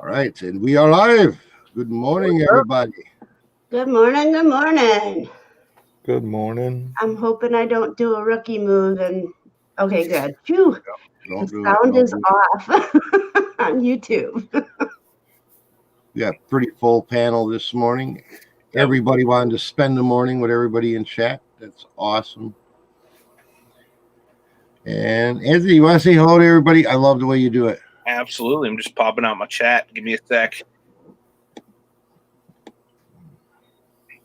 All right, and we are live. Good morning, everybody. Good morning, good morning. Good morning. I'm hoping I don't do a rookie move and okay, good. Phew. Don't The do sound it. is off on YouTube. We got a pretty full panel this morning. Everybody wanted to spend the morning with everybody in chat. That's awesome. And Anthony, you want to say hello to everybody? I love the way you do it. Absolutely. I'm just popping out my chat. Give me a sec.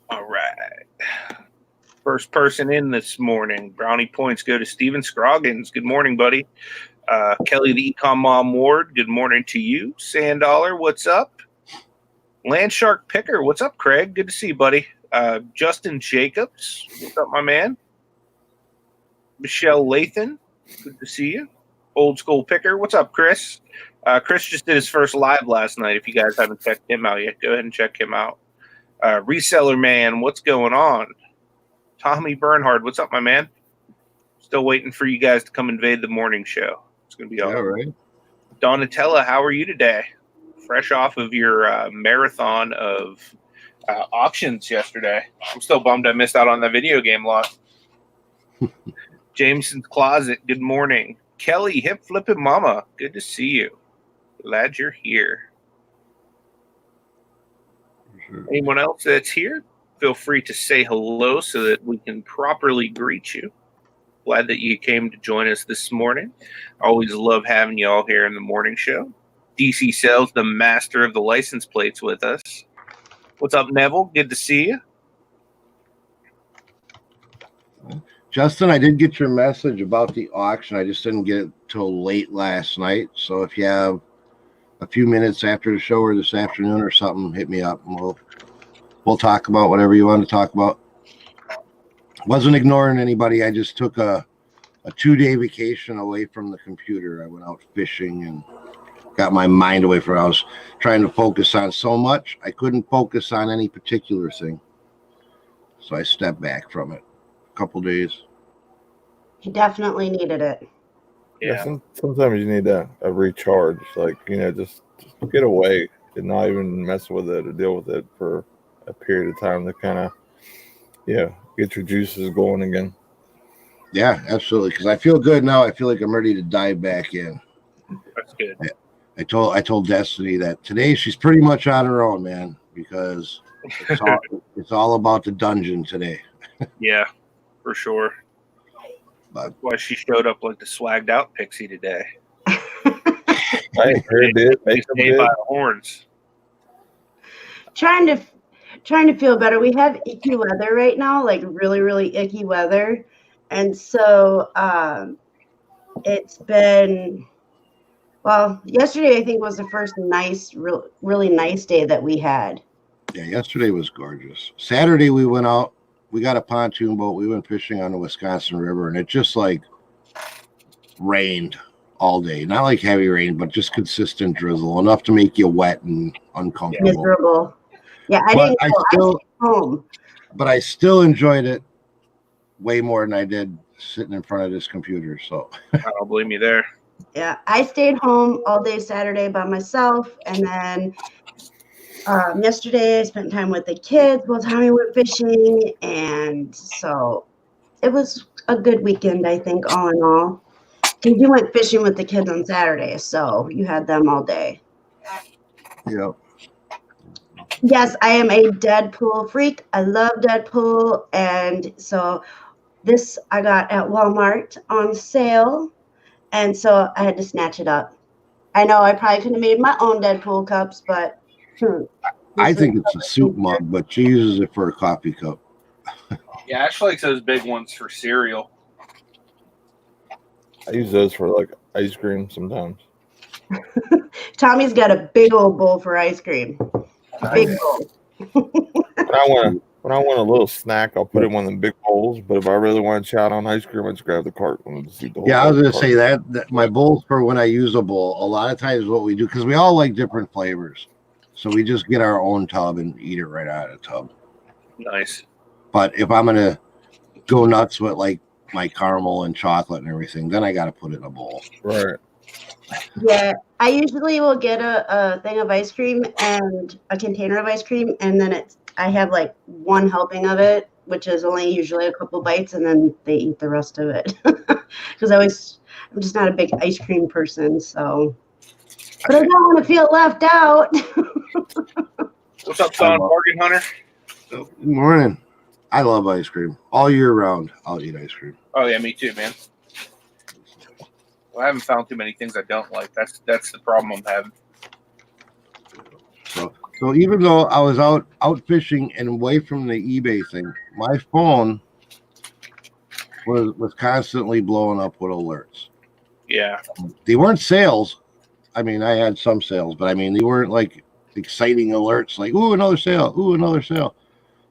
All right. First person in this morning. Brownie points go to Steven Scroggins. Good morning, buddy. Kelly the Econ Mom Ward. Good morning to you. Sandollar, what's up? Landshark Picker. What's up, Craig? Good to see you, buddy. Justin Jacobs. What's up, my man? Michelle Lathan. Good to see you. Old School Picker. What's up, Chris? Chris just did his first live last night. If you guys haven't checked him out yet, go ahead and check him out. Reseller Man, what's going on? Tommy Bernhard, what's up, my man? Still waiting for you guys to come invade the morning show. It's going to be all right. Donatella, how are you today? Fresh off of your marathon of auctions yesterday. I'm still bummed I missed out on the video game lot. Jameson's Closet, good morning. Kelly, Hip Flippin' Mama, good to see you. Glad you're here. Anyone else that's here, feel free to say hello so that we can properly greet you. Glad that you came to join us this morning. Always love having you all here in the morning show. DC Sales, the master of the license plates, with us. What's up, Neville? Good to see you. Justin, I did get your message about the auction. I just didn't get it till late last night. So if you have a few minutes after the show or this afternoon or something, hit me up and we'll talk about whatever you want to talk about. Wasn't ignoring anybody. I just took a 2-day vacation away from the computer. I went out fishing and got my mind away from it. I was trying to focus on so much. I couldn't focus on any particular thing. So I stepped back from it a couple days. He definitely needed it. Yeah. Sometimes you need a recharge. Like, just get away and not even mess with it or deal with it for a period of time to kind of, get your juices going again. Yeah, absolutely. Because I feel good now. I feel like I'm ready to dive back in. That's good. I told Destiny that today she's pretty much on her own, man, because it's all about the dungeon today. Yeah, for sure. But that's why she showed up like the swagged out pixie today. I heard it. Make them by the horns. Trying to feel better. We have icky weather right now, like really, really icky weather. And so it's been, well, yesterday I think was the first nice, really nice day that we had. Yeah, yesterday was gorgeous. Saturday we went out. We got a pontoon boat. We went fishing on the Wisconsin River, and it just like rained all day. Not like heavy rain, but just consistent drizzle, enough to make you wet and uncomfortable. Miserable. Yeah, I didn't go. I stayed home. But I still enjoyed it way more than I did sitting in front of this computer. So I don't blame you there. Yeah, I stayed home all day Saturday by myself, and then yesterday I spent time with the kids while Tommy went fishing, and so it was a good weekend, I think, all in all. Because you went fishing with the kids on Saturday, so you had them all day. yeah. Yes, I am a Deadpool freak. I love Deadpool, and so this I got at Walmart on sale, and so I had to snatch it up. I know I probably could have made my own Deadpool cups, but I think it's a soup mug, but she uses it for a coffee cup. Yeah, Ash likes those big ones for cereal. I use those for like ice cream sometimes. Tommy's got a big old bowl for ice cream. Big bowl. When I want a little snack, I'll put it in one of them big bowls. But if I really want to chow on ice cream, I just grab the cart. I was going to say that my bowls for when I use a bowl, a lot of times what we do, because we all like different flavors. So we just get our own tub and eat it right out of the tub. Nice. But if I'm going to go nuts with like my caramel and chocolate and everything, then I got to put it in a bowl. Right. Yeah, I usually will get a thing of ice cream and a container of ice cream, and then I have like one helping of it, which is only usually a couple bites, and then they eat the rest of it. Because I'm just not a big ice cream person, so. But I don't want to feel left out. What's up, son? Bargain Hunter? Good morning. I love ice cream. All year round, I'll eat ice cream. Oh, yeah, me too, man. Well, I haven't found too many things I don't like. That's the problem I'm having. So even though I was out fishing and away from the eBay thing, my phone was constantly blowing up with alerts. Yeah. They weren't sales. I mean, I had some sales, but I mean, they weren't like exciting alerts like, ooh, another sale, ooh, another sale.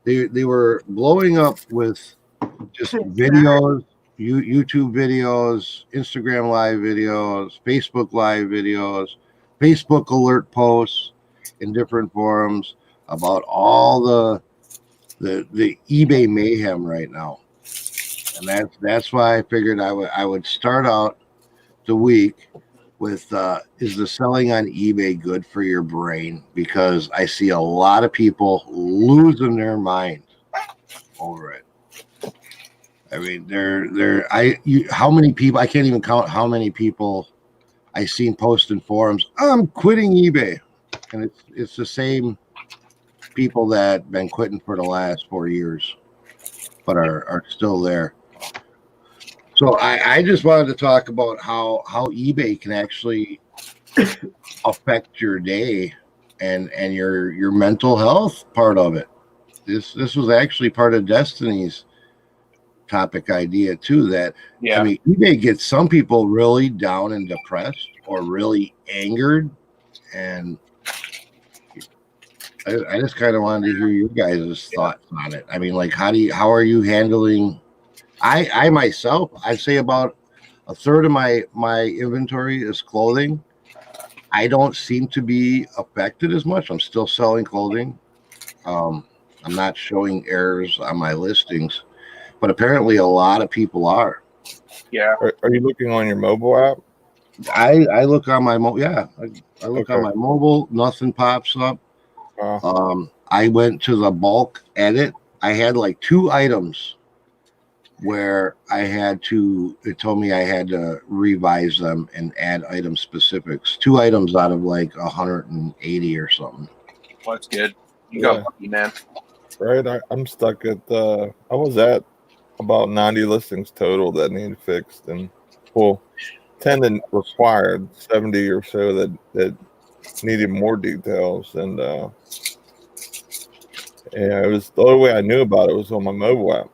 They were blowing up with just videos, YouTube videos, Instagram live videos, Facebook live videos, Facebook alert posts in different forums about all the eBay mayhem right now. And that's why I figured I would start out the week with is the selling on eBay good for your brain? Because I see a lot of people losing their mind over it. I mean, how many people, I can't even count how many people I seen post in forums, I'm quitting eBay. And it's the same people that been quitting for the last 4 years, but are still there. So I just wanted to talk about how eBay can actually affect your day and your mental health part of it. This was actually part of Destiny's topic idea too, that I mean, eBay gets some people really down and depressed or really angered, and I just kind of wanted to hear your guys' thoughts on it. I mean, like, how are you handling? I myself, I'd say about a third of my inventory is clothing. I don't seem to be affected as much. I'm still selling clothing. I'm not showing errors on my listings, but apparently a lot of people are. Yeah. Are you looking on your mobile app? I look on my mobile. Yeah, I look on my mobile. Nothing pops up. I went to the bulk edit. I had like 2 items where it told me I had to revise them and add item specifics. 2 items out of like 180 or something. Well, that's good. You got lucky, man. Right. I'm stuck at I was at about 90 listings total that needed fixed, and 10 that required, 70 or so that needed more details. And it was the only way I knew about it was on my mobile app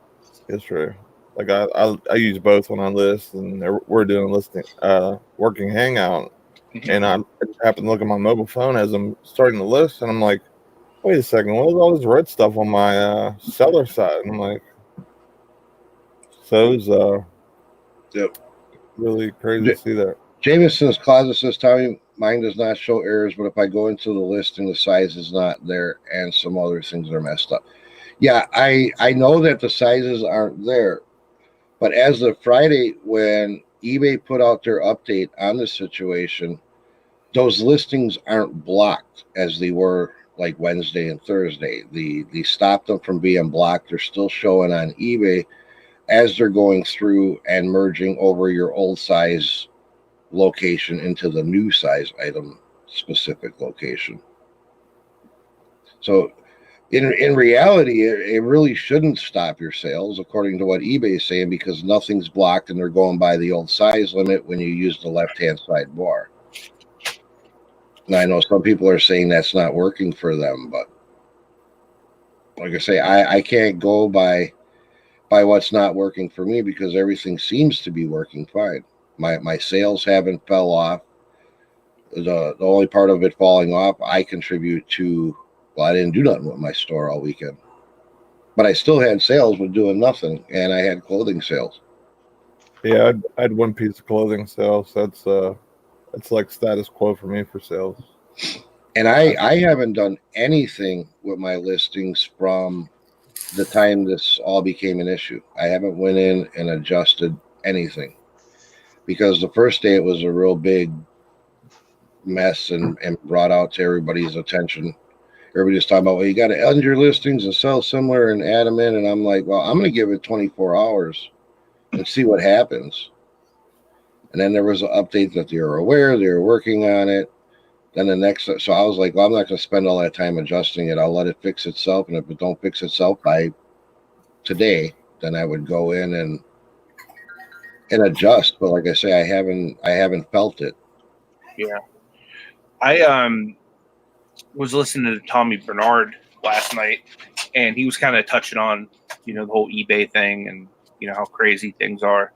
history. Like I use both when I list, and we're doing listing working hangout, and I happened to look at my mobile phone as I'm starting to list, and I'm like, wait a second, what is all this red stuff on my seller side? And I'm like, so it was really crazy to see that. Jameson's Closet says, Tommy, mine does not show errors, but if I go into the listing, the size is not there and some other things are messed up. Yeah, I know that the sizes aren't there, but as of Friday, when eBay put out their update on the situation, those listings aren't blocked as they were like Wednesday and Thursday. They stopped them from being blocked. They're still showing on eBay as they're going through and merging over your old size location into the new size item specific location. So in reality, it really shouldn't stop your sales according to what eBay is saying, because nothing's blocked and they're going by the old size limit when you use the left-hand side bar. And I know some people are saying that's not working for them, but like I say, I can't go by what's not working for me, because everything seems to be working fine. My sales haven't fell off. The only part of it falling off, I contribute to, well, I didn't do nothing with my store all weekend. But I still had sales with doing nothing, and I had clothing sales. Yeah, I had one piece of clothing sales. That's like status quo for me for sales. And I haven't done anything with my listings from the time this all became an issue. I haven't went in and adjusted anything. because the first day it was a real big mess and brought out to everybody's attention. Everybody was talking about, well, you got to end your listings and sell similar and add them in. And I'm like, well, I'm going to give it 24 hours and see what happens. And then there was an update that they were aware, they were working on it. Then the next, so I was like, well, I'm not going to spend all that time adjusting it. I'll let it fix itself. And if it don't fix itself by today, then I would go in and adjust. But like I say, I haven't felt it. Yeah. I was listening to Tommy Bernard last night, and he was kind of touching on, the whole eBay thing and, how crazy things are.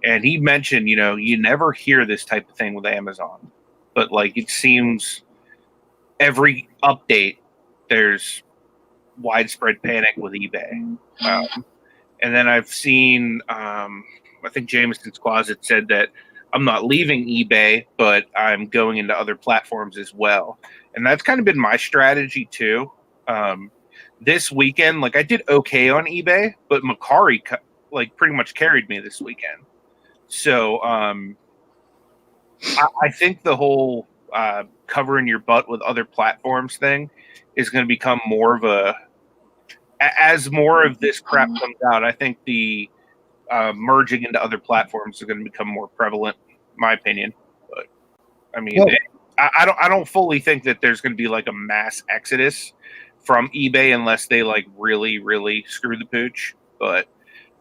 And he mentioned, you never hear this type of thing with Amazon, but like it seems every update there's widespread panic with eBay. And then I've seen, I think Jameson's Closet said that I'm not leaving eBay, but I'm going into other platforms as well. And that's kind of been my strategy too. This weekend, like I did okay on eBay, but Macari pretty much carried me this weekend. So I think the whole covering your butt with other platforms thing is going to become more of as more of this crap comes out. I think the merging into other platforms is going to become more prevalent, in my opinion. But I mean, I don't fully think that there's going to be like a mass exodus from eBay unless they like really, really screw the pooch. But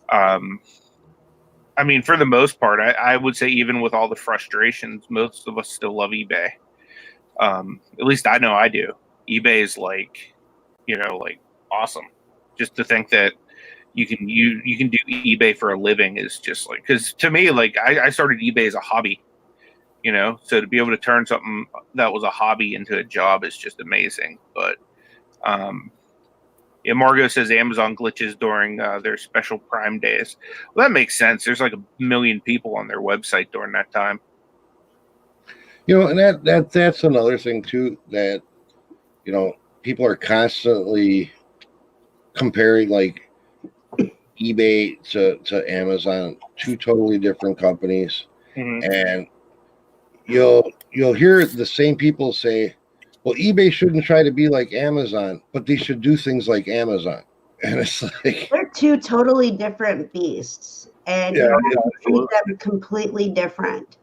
I mean, for the most part, I would say even with all the frustrations, most of us still love eBay. At least I know I do. eBay is like awesome. Just to think that you can do eBay for a living is just like, because to me, like I started eBay as a hobby, so to be able to turn something that was a hobby into a job is just amazing. But yeah, Margot says Amazon glitches during their special Prime days. Well, that makes sense. There's like 1 million people on their website during that time. And that's another thing too, that people are constantly comparing like eBay to Amazon, two totally different companies. Mm-hmm. And you'll hear the same people say, well, eBay shouldn't try to be like Amazon, but they should do things like Amazon. And it's like, they're two totally different beasts, and you have to treat them completely different.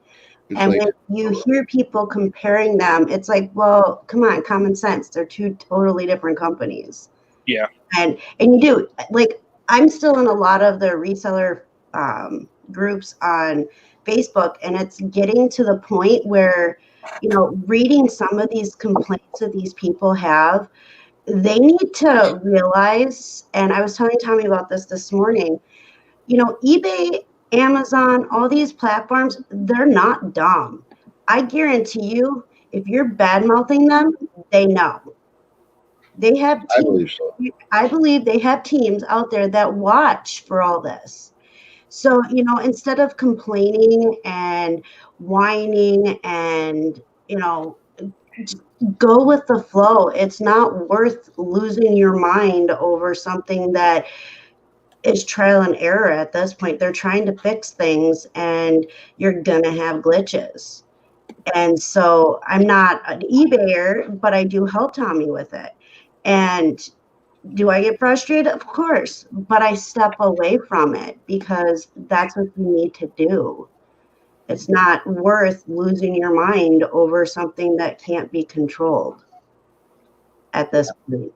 And when you hear people comparing them, it's like, well, come on, common sense. They're two totally different companies. Yeah. And you do, like, I'm still in a lot of the reseller groups on Facebook, and it's getting to the point where, reading some of these complaints that these people have, they need to realize, and I was telling Tommy about this morning, eBay, Amazon, all these platforms, they're not dumb. I guarantee you, if you're bad-mouthing them, they know. They have teams. I believe so. I believe they have teams out there that watch for all this. So, instead of complaining and whining and, just go with the flow. It's not worth losing your mind over something that is trial and error at this point. They're trying to fix things, and you're going to have glitches. And so I'm not an eBayer, but I do help Tommy with it. And do I get frustrated? Of course, but I step away from it because that's what you need to do. It's not worth losing your mind over something that can't be controlled at this point.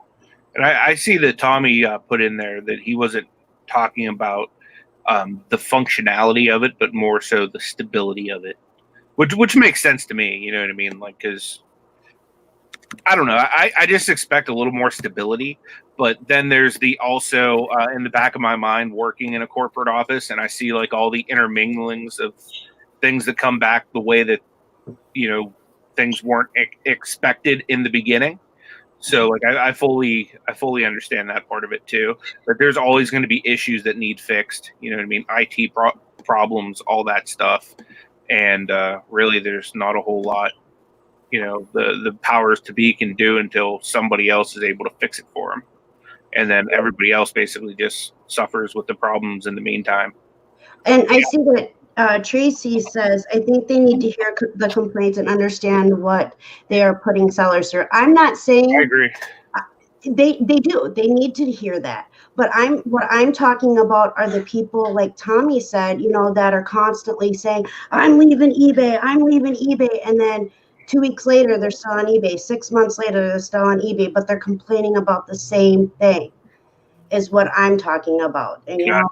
And I see that Tommy put in there that he wasn't talking about the functionality of it, but more so the stability of it, which makes sense to me. You know what I mean? Like, because I don't know, I just expect a little more stability. But then there's the also in the back of my mind working in a corporate office, and I see like all the interminglings of things that come back the way that things weren't expected in the beginning. So like I fully understand that part of it too. But there's always going to be issues that need fixed. You know what I mean? IT problems, all that stuff, and really there's not a whole lot the powers to be can do until somebody else is able to fix it for them, and then everybody else basically just suffers with the problems in the meantime. And I see that Tracy says, I think they need to hear the complaints and understand what they are putting sellers through. I'm not I saying agree. they do. They need to hear that. But what I'm talking about are the people, like Tommy said, that are constantly saying, I'm leaving eBay, and then 2 weeks later they're still on eBay. 6 months later they're still on eBay, but they're complaining about the same thing. Is what I'm talking about. And Gotcha.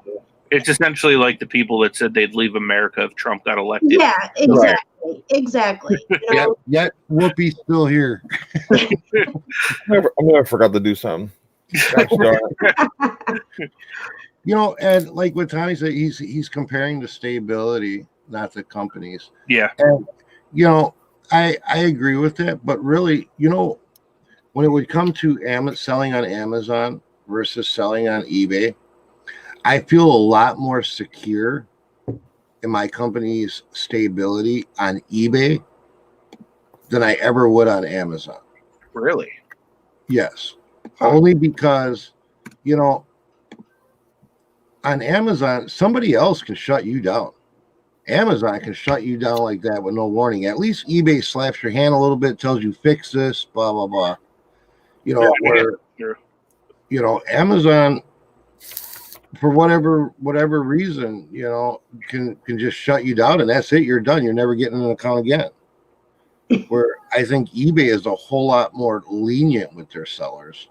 It's essentially like the people that said they'd leave America if Trump got elected. yeah, exactly. Yet Whoopi's still here. I never forgot to do something. Gosh darn it. And like what Tommy said, he's comparing the stability, not the companies. Yeah. And I agree with that, but really, when it would come to selling on Amazon versus selling on eBay, I feel a lot more secure in my company's stability on eBay than I ever would on Amazon. Really? Yes. Only because, on Amazon, somebody else can shut you down. Amazon can shut you down like that with no warning. At least eBay slaps your hand a little bit, tells you fix this, blah, blah, blah. Amazon, for whatever reason, can just shut you down, and that's it. You're done. You're never getting an account again. Where I think eBay is a whole lot more lenient with their sellers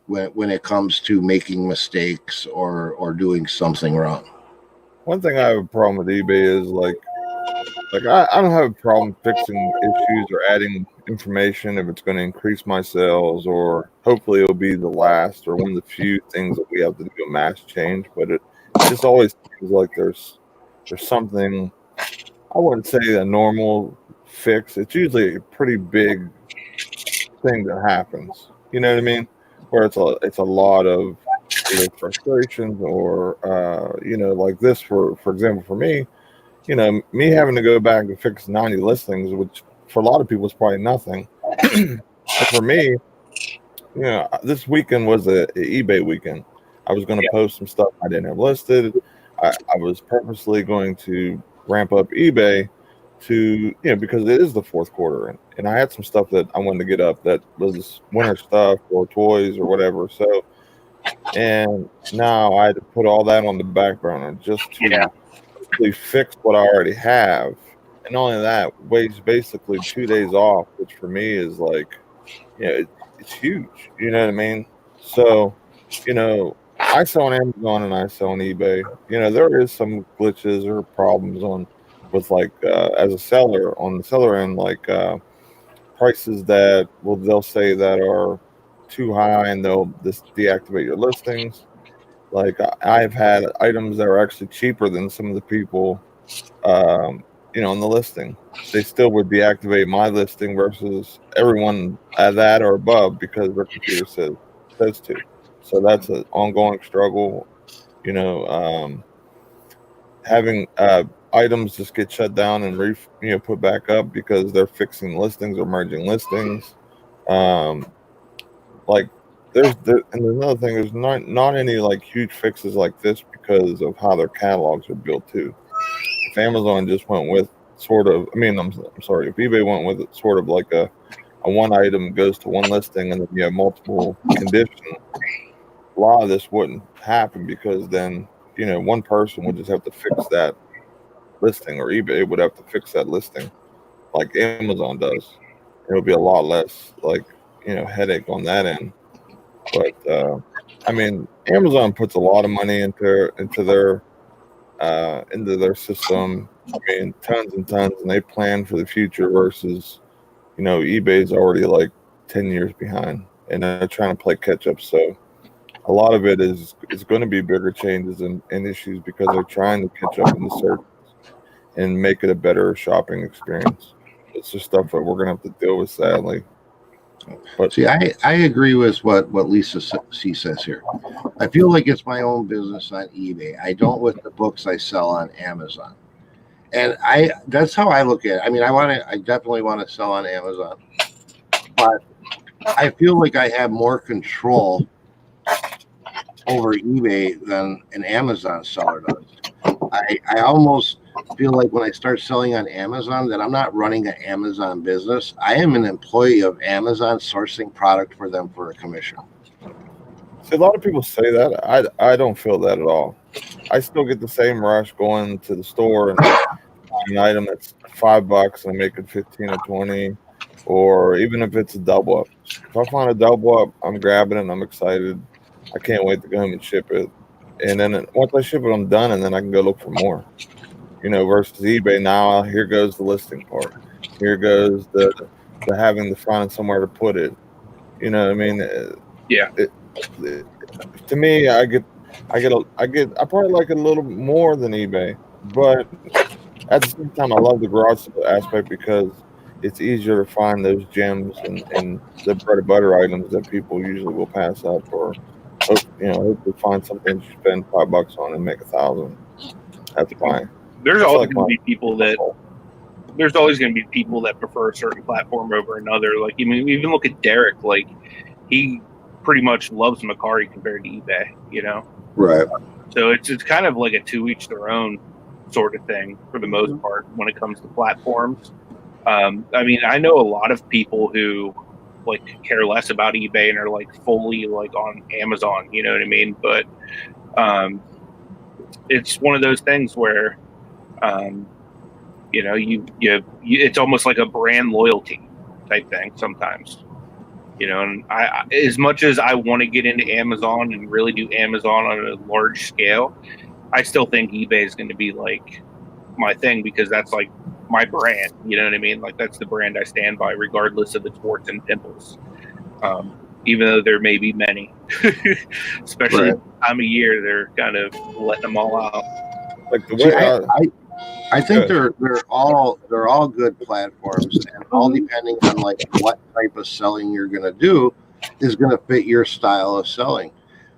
when it comes to making mistakes or doing something wrong. One thing I have a problem with eBay is like I don't have a problem fixing issues or adding information if it's going to increase my sales, or hopefully it'll be the last or one of the few things that we have to do a mass change. But it just always seems like there's something, I wouldn't say a normal fix. It's usually a pretty big thing that happens. You know what I mean? Where it's a lot of either frustrations or like this for example for me. Me having to go back and fix 90 listings, which for a lot of people is probably nothing. And for me, this weekend was a eBay weekend. I was going to post some stuff I didn't have listed. I was purposely going to ramp up eBay to, because it is the fourth quarter. And I had some stuff that I wanted to get up that was winter stuff or toys or whatever. So, and now I had to put all that on the back burner just to fix what I already have. And not only that, waste basically 2 days off, which for me is like, it's huge. You know what I mean? So, I sell on Amazon and I sell on eBay. There is some glitches or problems with like as a seller on the seller end, like prices that they'll say that are too high and they'll just deactivate your listings. Like I've had items that are actually cheaper than some of the people, on the listing. They still would deactivate my listing versus everyone at that or above because their computer says to. So that's an ongoing struggle. Having items just get shut down and put back up because they're fixing listings or merging listings. And there's another thing. There's not any like huge fixes like this because of how their catalogs are built too. If Amazon just went with I'm sorry, if eBay went with it sort of like a one item goes to one listing and then you have multiple conditions, a lot of this wouldn't happen because then one person would just have to fix that listing, or eBay would have to fix that listing like Amazon does. It would be a lot less like headache on that end. But Amazon puts a lot of money into their system. Tons and tons, and they plan for the future versus eBay's already like 10 years behind, and they're trying to play catch up. So a lot of it is going to be bigger changes and issues because they're trying to catch up in the search and make it a better shopping experience. It's just stuff that we're going to have to deal with, sadly. But see, I agree with what Lisa C says here. I feel like it's my own business on eBay. I don't with the books I sell on Amazon. And that's how I look at it. I definitely want to sell on Amazon, but I feel like I have more control over eBay than an Amazon seller does. I almost feel like when I start selling on Amazon that I'm not running an Amazon business. I am an employee of Amazon sourcing product for them for a commission. See, a lot of people say that. I don't feel that at all. I still get the same rush going to the store and an item that's $5 and I'm making 15 or 20, or even if it's a double up. If I find a double up, I'm grabbing it and I'm excited. I can't wait to go home and ship it. And then once I ship it, I'm done, and then I can go look for more. Versus eBay now, here goes the listing part. Here goes the having to find somewhere to put it. You know what I mean? Yeah. To me, I probably like it a little more than eBay, but at the same time, I love the garage sale aspect because it's easier to find those gems and the bread and butter items that people usually will pass up, or hope to find something you spend $5 on and make 1,000. That's fine. There's always going to be people that prefer a certain platform over another. Like, even look at Derek. Like, he pretty much loves Macari compared to eBay. Right. So it's kind of like a to each their own sort of thing for the most part when it comes to platforms. I know a lot of people who like care less about eBay and are like fully like on Amazon. You know what I mean? But it's one of those things where it's almost like a brand loyalty type thing sometimes. And I as much as I want to get into Amazon and really do Amazon on a large scale, I still think eBay is going to be like my thing because that's like my brand. You know what I mean? Like that's the brand I stand by, regardless of its warts and pimples. Even though there may be many, especially this time of year, they're kind of letting them all out. Like the way I think they're all good platforms, and all depending on like what type of selling you're going to do is going to fit your style of selling.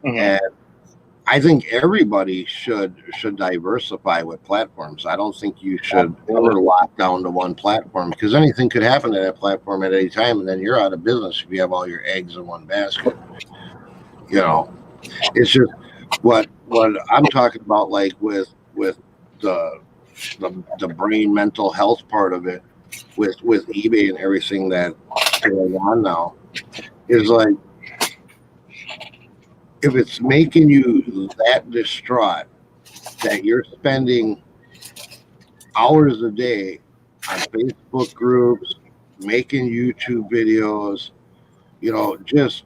Mm-hmm. And I think everybody should diversify with platforms. I don't think you should ever lock down to one platform because anything could happen to that platform at any time, and then you're out of business if you have all your eggs in one basket. It's just what I'm talking about, like with the brain mental health part of it, with eBay and everything that's going on now, is like, if it's making you that distraught that you're spending hours a day on Facebook groups, making YouTube videos, just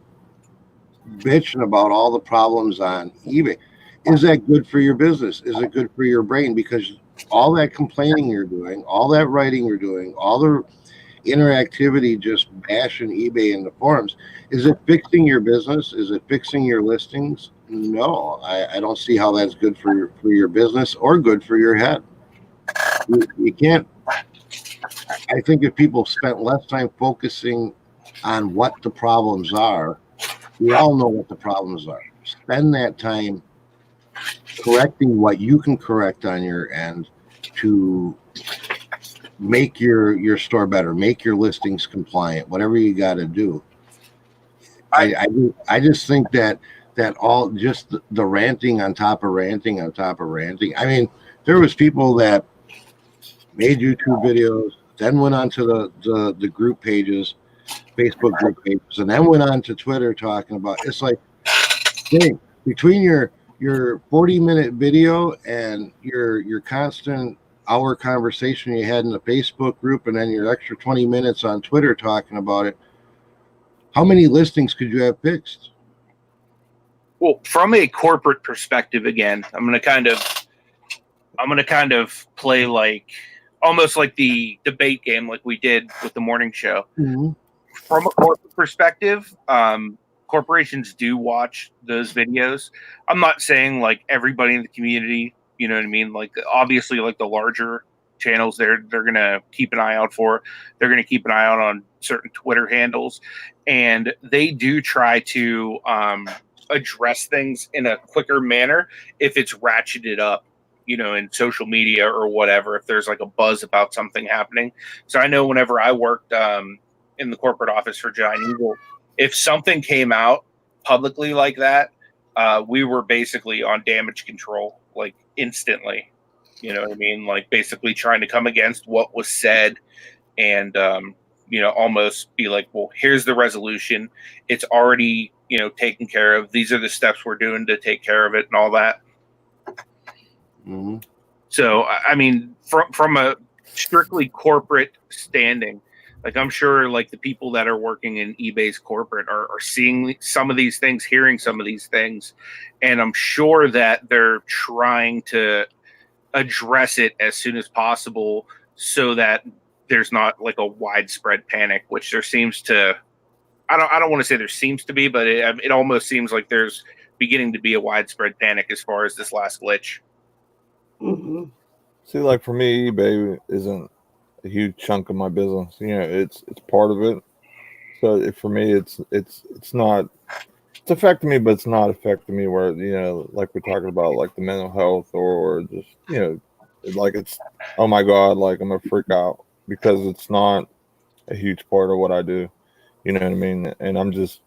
bitching about all the problems on eBay, is that good for your business? Is it good for your brain? Because all that complaining you're doing, all that writing you're doing, all the interactivity just bashing eBay in the forums, is it fixing your business? Is it fixing your listings? No, I don't see how that's good for your business or good for your head. You can't. I think if people spent less time focusing on what the problems are, we all know what the problems are. Spend that time correcting what you can correct on your end to make your store better, make your listings compliant, whatever you got to do. I just think that all just the ranting on top of ranting on top of ranting. I mean, there was people that made YouTube videos, then went on to the group pages, Facebook group pages, and then went on to Twitter talking about, it's like, dang, between your 40-minute video and your constant hour conversation you had in the Facebook group, and then your extra 20 minutes on Twitter talking about it, how many listings could you have fixed? Well, from a corporate perspective, again, I'm going to kind of play like almost like the debate game, like we did with the morning show. Mm-hmm. From a corporate perspective, corporations do watch those videos. I'm not saying like everybody in the community, you know what I mean? Like obviously like the larger channels they're going to keep an eye out for. They're going to keep an eye out on certain Twitter handles, and they do try to address things in a quicker manner if it's ratcheted up, in social media or whatever, if there's like a buzz about something happening. So I know whenever I worked in the corporate office for Giant Eagle, if something came out publicly like that, we were basically on damage control, like instantly. You know what I mean? Like basically trying to come against what was said and, almost be like, well, here's the resolution. It's already, taken care of. These are the steps we're doing to take care of it and all that. Mm-hmm. So, I mean, from a strictly corporate standing, like I'm sure like the people that are working in eBay's corporate are seeing some of these things, hearing some of these things, and I'm sure that they're trying to address it as soon as possible so that there's not like a widespread panic, which there seems to. I don't want to say there seems to be, but it almost seems like there's beginning to be a widespread panic as far as this last glitch. Mm-hmm. See, like for me, eBay isn't a huge chunk of my business. It's part of it. So for me, it's not. It's affecting me, but it's not affecting me where like we're talking about, like the mental health or just like it's, oh my god, like I'm gonna freak out because it's not a huge part of what I do. You know what I mean? And I'm just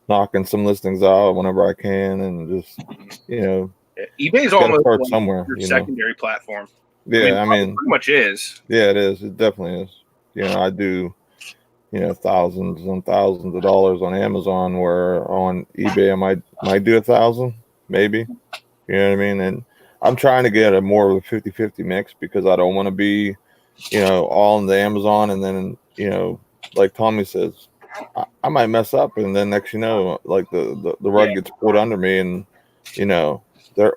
knocking some listings out whenever I can, and just eBay's almost start like somewhere. your secondary platform. Yeah, I mean, pretty much is. Yeah, it is. It definitely is. I do, thousands and thousands of dollars on Amazon, where on eBay I might do 1,000, maybe. You know what I mean? And I'm trying to get a more of a 50-50 mix because I don't want to be, all in the Amazon, and then like Tommy says, I might mess up, and then next like the rug gets pulled under me, and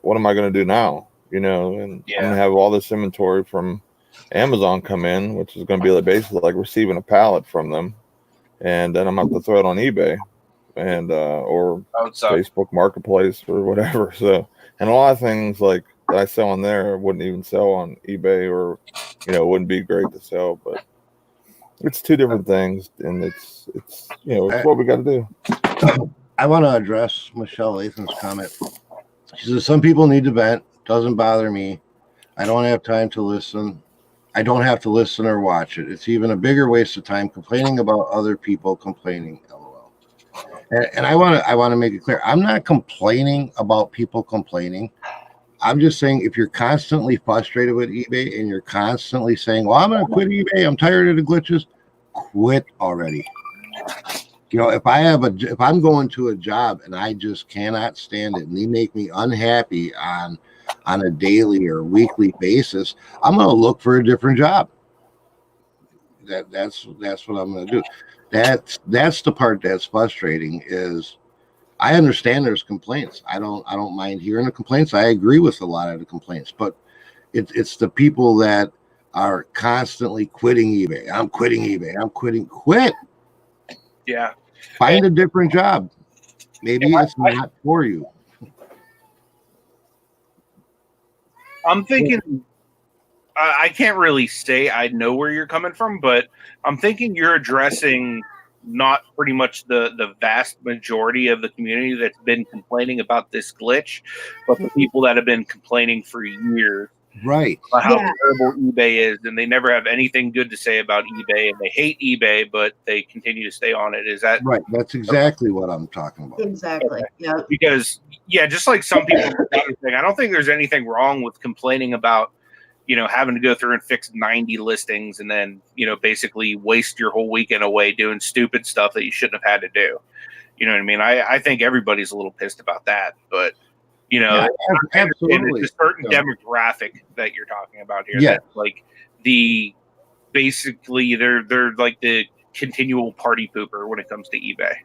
what am I going to do now? And I'm going to have all this inventory from Amazon come in, which is going to be like basically like receiving a pallet from them, and then I'm going to have to throw it on eBay and or Facebook Marketplace or whatever. So, and a lot of things like that I sell on there wouldn't even sell on eBay, or wouldn't be great to sell, but it's two different things, and it's what we got to do. I want to address Michelle Lathan's comment. She says some people need to vent. Doesn't bother me. I don't have time to listen. I don't have to listen or watch it. It's even a bigger waste of time complaining about other people complaining. LOL. And I want to make it clear. I'm not complaining about people complaining. I'm just saying, if you're constantly frustrated with eBay and you're constantly saying, well, I'm going to quit eBay, I'm tired of the glitches, quit already. If I'm going to a job and I just cannot stand it and they make me unhappy on a daily or weekly basis, I'm going to look for a different job. That's what I'm going to do. That's the part that's frustrating. Is I understand there's complaints. I don't mind hearing the complaints. I agree with a lot of the complaints, but it's the people that are constantly quitting eBay. I'm quitting eBay. I'm quitting. Quit. Yeah. Find a different job. Maybe it's not for you. I'm thinking, I can't really say I know where you're coming from, but I'm thinking you're addressing not pretty much the vast majority of the community that's been complaining about this glitch, but the people that have been complaining for years. Right. About how terrible eBay is, and they never have anything good to say about eBay, and they hate eBay, but they continue to stay on it. Is that right? That's exactly what I'm talking about. Exactly. Okay. Yeah. Because just like some people, I don't think there's anything wrong with complaining about, having to go through and fix 90 listings and then, basically waste your whole weekend away doing stupid stuff that you shouldn't have had to do. You know what I mean? I think everybody's a little pissed about that, but. Absolutely. It's a certain demographic that you're talking about here. Yeah. That's like basically they're like the continual party pooper when it comes to eBay.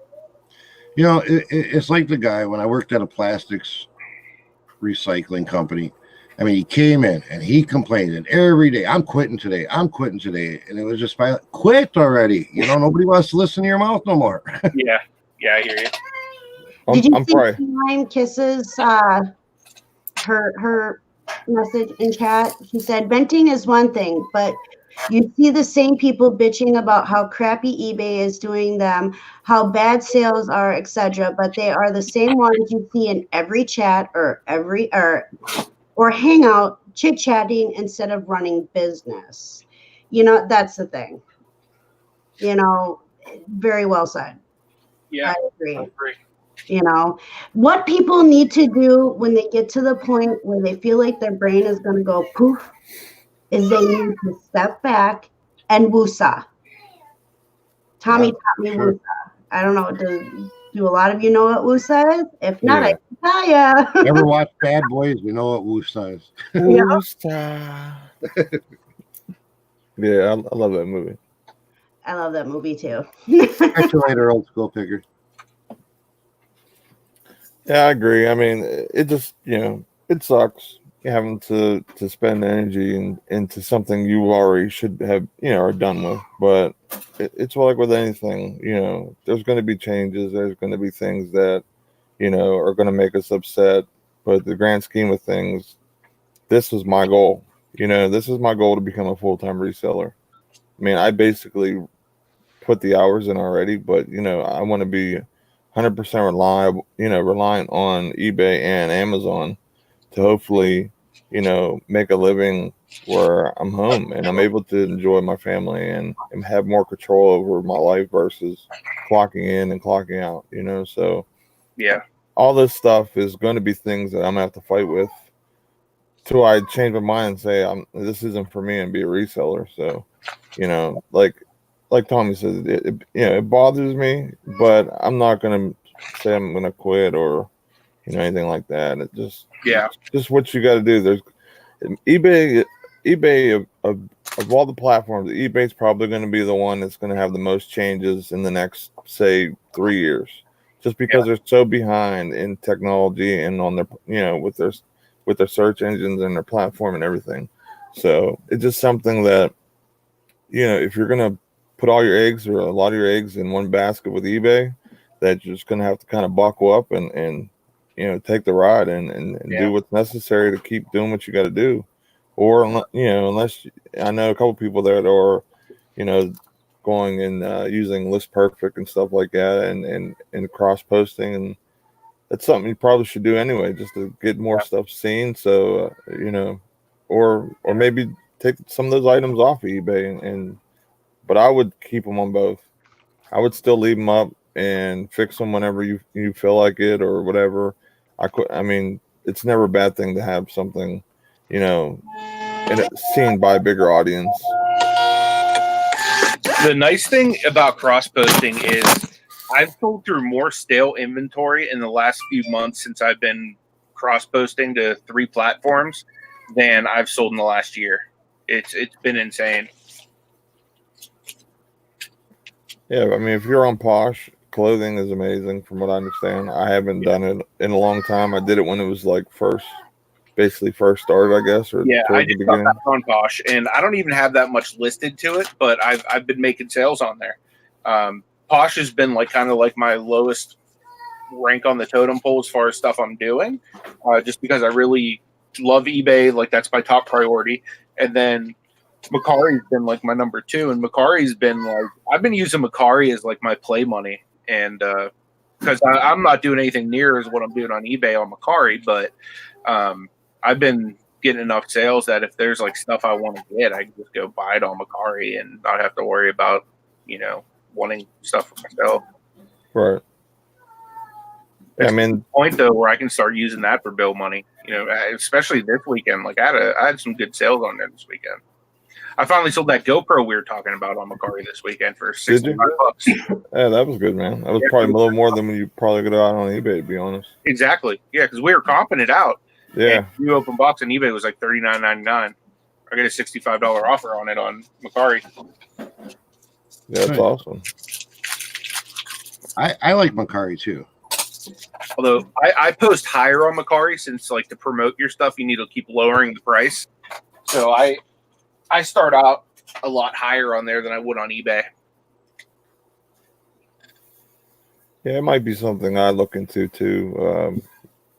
It's like the guy when I worked at a plastics recycling company. I mean, he came in and he complained, and every day, I'm quitting today. I'm quitting today. And it was just quit already. Nobody wants to listen to your mouth no more. Yeah, I hear you. Did you see Time Kisses her message in chat? She said, venting is one thing, but you see the same people bitching about how crappy eBay is doing them, how bad sales are, etc. But they are the same ones you see in every chat or hangout, chit-chatting instead of running business. That's the thing. Very well said. Yeah, I agree. You know, what people need to do when they get to the point where they feel like their brain is going to go poof is they need to step back and woosah. Tommy taught me sure. woosah. I don't know. Do a lot of you know what woosah is? If not, Yeah. I can tell ya. Never watched Bad Boys? You know what Woosah is. Yeah, I love that movie. I love that movie too. Catch you later, old school picker. Yeah, I agree. I mean, it just, it sucks having to spend energy into something you already should have, are done with. But it's like with anything, there's going to be changes. There's going to be things that, are going to make us upset. But the grand scheme of things, this was my goal. This is my goal to become a full-time reseller. I mean, I basically put the hours in already, but, I want to be 100% reliant on eBay and Amazon to hopefully, make a living where I'm home and I'm able to enjoy my family and have more control over my life versus clocking in and clocking out, so Yeah. all this stuff is going to be things that I'm gonna have to fight with till I change my mind and say, this isn't for me and be a reseller. So, like Tommy says, it bothers me, but I'm not gonna say I'm gonna quit or anything like that. It just what you got to do. There's eBay of all the platforms, eBay's probably going to be the one that's going to have the most changes in the next, say, 3 years, just because they're so behind in technology and on their with their search engines and their platform and everything. So it's just something that if you're going to put all your eggs or a lot of your eggs in one basket with eBay, that you're just going to have to kind of buckle up and take the ride and do what's necessary to keep doing what you got to do. Or, unless I know a couple people that are, going and using List Perfect and stuff like that and cross posting. And that's something you probably should do anyway, just to get more stuff seen. So, or maybe take some of those items off of eBay but I would keep them on both. I would still leave them up and fix them whenever you feel like it or whatever. I mean, it's never a bad thing to have something, seen by a bigger audience. The nice thing about cross posting is I've sold through more stale inventory in the last few months since I've been cross posting to 3 platforms than I've sold in the last year. It's been insane. Yeah, I mean, if you're on Posh, clothing is amazing from what I understand. I haven't done it in a long time. I did it when it was like first started, I guess, or I towards the just got beginning. that on Posh, and I don't even have that much listed to it, but I've been making sales on there. Posh has been kind of like my lowest rank on the totem pole as far as stuff I'm doing, just because I really love eBay. Like, that's my top priority. And then Macari's been like my number 2, and Macari's been I've been using Macari as like my play money, and because I'm not doing anything near as what I'm doing on eBay on Macari, but I've been getting enough sales that if there's stuff I want to get, I can just go buy it on Macari and not have to worry about wanting stuff for myself. Right. Yeah, I mean, point though where I can start using that for bill money. Especially this weekend. I had some good sales on there this weekend. I finally sold that GoPro we were talking about on Macari this weekend for $65. Yeah, that was good, man. That was probably a little more than you probably could have out on eBay, to be honest. Exactly. Yeah, because we were comping it out. Yeah. New open box on eBay was like $39.99. I got a $65 offer on it on Macari. Yeah, that's awesome. I like Macari too. Although I post higher on Macari, since to promote your stuff, you need to keep lowering the price. So I start out a lot higher on there than I would on eBay. Yeah, it might be something I look into too.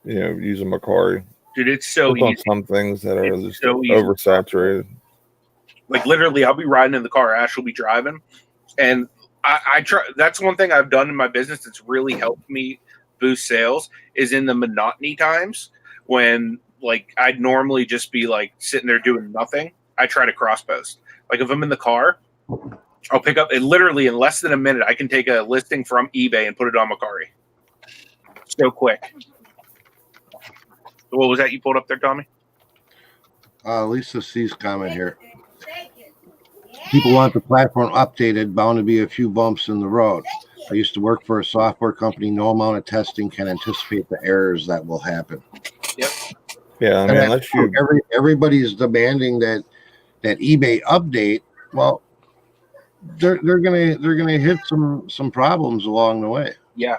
Using Macari. Dude, it's so easy. On some things that are just so oversaturated. Literally, I'll be riding in the car, Ash will be driving, and I try. That's one thing I've done in my business that's really helped me boost sales, is in the monotony times when I'd normally just be sitting there doing nothing. I try to cross post. If I'm in the car, I'll pick up, and literally in less than a minute, I can take a listing from eBay and put it on Macari. So quick. What was that you pulled up there, Tommy? Lisa C's comment here. People want the platform updated, bound to be a few bumps in the road. I used to work for a software company. No amount of testing can anticipate the errors that will happen. Yep. Yeah, I mean, unless you everybody's demanding that eBay update. Well, they're gonna hit some problems along the way. Yeah.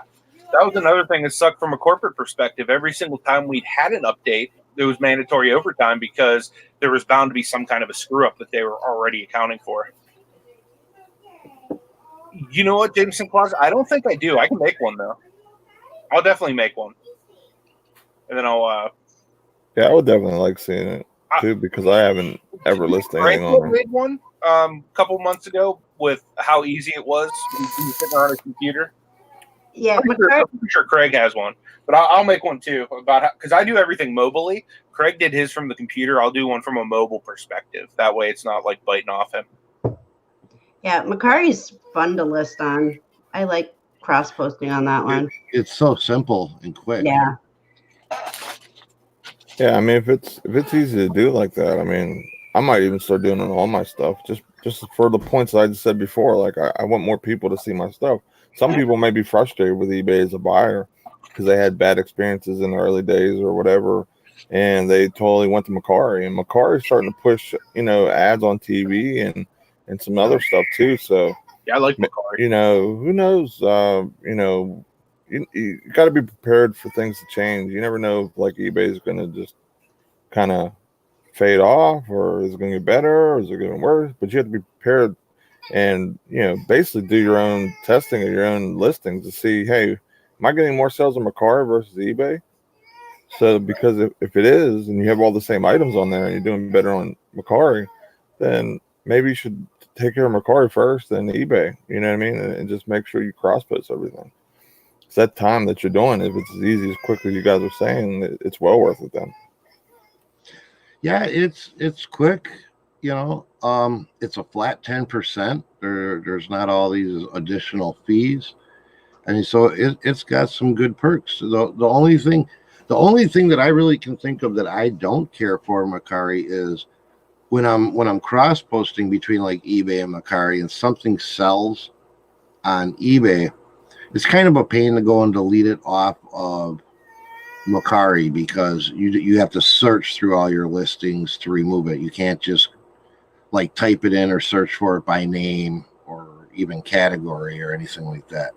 That was another thing that sucked from a corporate perspective. Every single time we had an update, there was mandatory overtime because there was bound to be some kind of a screw up that they were already accounting for. You know what, Jameson Claus? I don't think I do. I can make one though. I'll definitely make one, and then I'll. Yeah, I would definitely like seeing it too because I haven't ever listed anything on Frank made one a couple months ago with how easy it was sitting on his computer. Yeah, I'm pretty sure Craig has one, but I'll make one too about because I do everything mobilely. Craig did his from the computer. I'll do one from a mobile perspective. That way, it's not like biting off him. Yeah, Macari's fun to list on. I like cross posting on that one. It's so simple and quick. Yeah. Yeah, I mean, if it's easy to do like that, I mean, I might even start doing it on all my stuff just for the points that I just said before. Like, I want more people to see my stuff. Some people may be frustrated with eBay as a buyer because they had bad experiences in the early days or whatever, and they totally went to Macari. And Macari's starting to push, ads on TV and some other stuff too. So yeah, I like Macari. Who knows? You got to be prepared for things to change. You never know if like eBay is going to just kind of fade off, or is it going to get better, or is it going to get worse? But you have to be prepared and basically do your own testing of your own listings to see, hey, am I getting more sales on Macari versus eBay? So because if it is, and you have all the same items on there and you're doing better on Macari, then maybe you should take care of Macari first, then eBay. You know what I mean? And just make sure you cross post everything. It's that time that you're doing. If it's as easy as quick as you guys are saying, it's well worth it then. Yeah, it's quick. It's a flat 10%. There's not all these additional fees, and so it's got some good perks. The only thing that I really can think of that I don't care for Macari is when I'm cross posting between like eBay and Macari, and something sells on eBay, it's kind of a pain to go and delete it off of Macari because you have to search through all your listings to remove it. You can't just like type it in or search for it by name or even category or anything like that.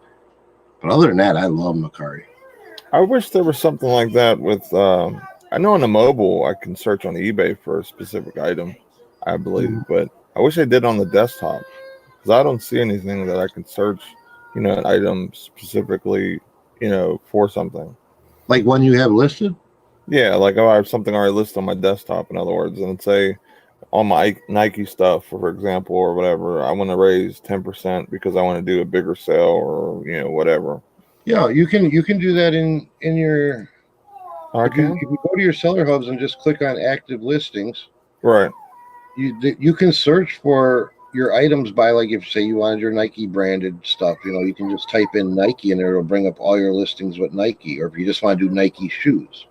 But other than that, I love Macari. I wish there was something like that with I know on the mobile I can search on eBay for a specific item, I believe, but I wish I did on the desktop because I don't see anything that I can search, an item specifically, for something. Like one you have listed? Yeah, like I have something already listed on my desktop, in other words, and say on my Nike stuff, for example, or whatever, I want to raise 10% because I want to do a bigger sale or, whatever. Yeah, you can do that in your. If you go to your seller hubs and just click on active listings, right? You can search for your items by, like, if say you wanted your Nike branded stuff, you can just type in Nike and it'll bring up all your listings with Nike. Or if you just want to do Nike shoes,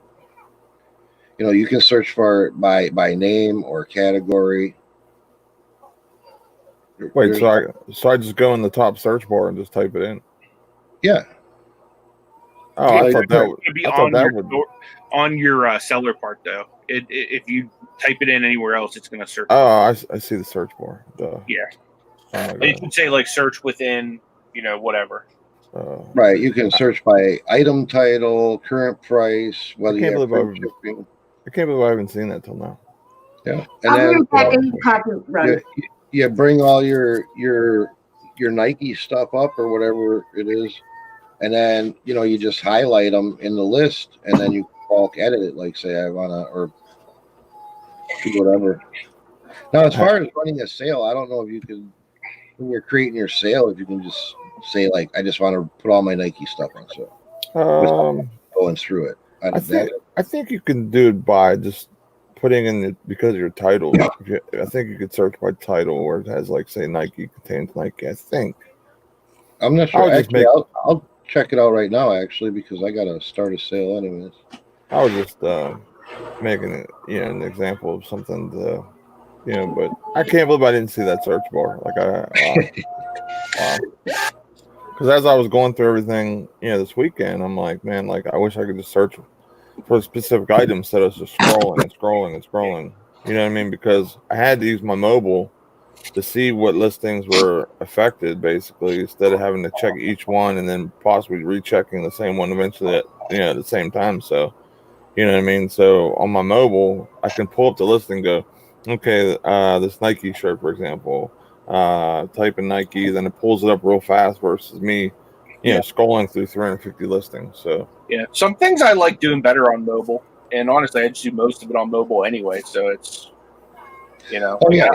you can search for it by name or category. Wait, so I just go in the top search bar and just type it in? Yeah. Oh, I thought that would be on your seller part though. If you type it in anywhere else, it's going to search. Oh, I see the search bar. Duh. Yeah. Oh, you can say like search within, whatever. Right. You can search by item title, current price, whether you have free shipping. I can't believe I haven't seen that till now. Yeah. And then you bring all your Nike stuff up or whatever it is. And then, you just highlight them in the list and then you bulk edit it. Like say I want to, or do whatever. Now, as far as running a sale, I don't know if you can, when you're creating your sale, if you can just say like, I just want to put all my Nike stuff on sale. Going through it. I think you can do it by just putting in it because of your title. I think you could search by title where it has like say Nike contains Nike. I think. I'm not sure. I'll check it out right now, actually, because I gotta start a sale anyways. I was just making it, an example of something to, but I can't believe I didn't see that search bar. Like wow. Because as I was going through everything, this weekend, I'm like, man, like I wish I could just search for specific items instead of just scrolling and scrolling and scrolling. You know what I mean? Because I had to use my mobile to see what listings were affected, basically, instead of having to check each one and then possibly rechecking the same one eventually at the same time. So, you know what I mean? So on my mobile, I can pull up the listing and go, okay, this Nike shirt, for example, type in Nike, then it pulls it up real fast versus me, scrolling through 350 listings. So Yeah, some things I like doing better on mobile, and honestly, I just do most of it on mobile anyway. So it's, Oh yeah,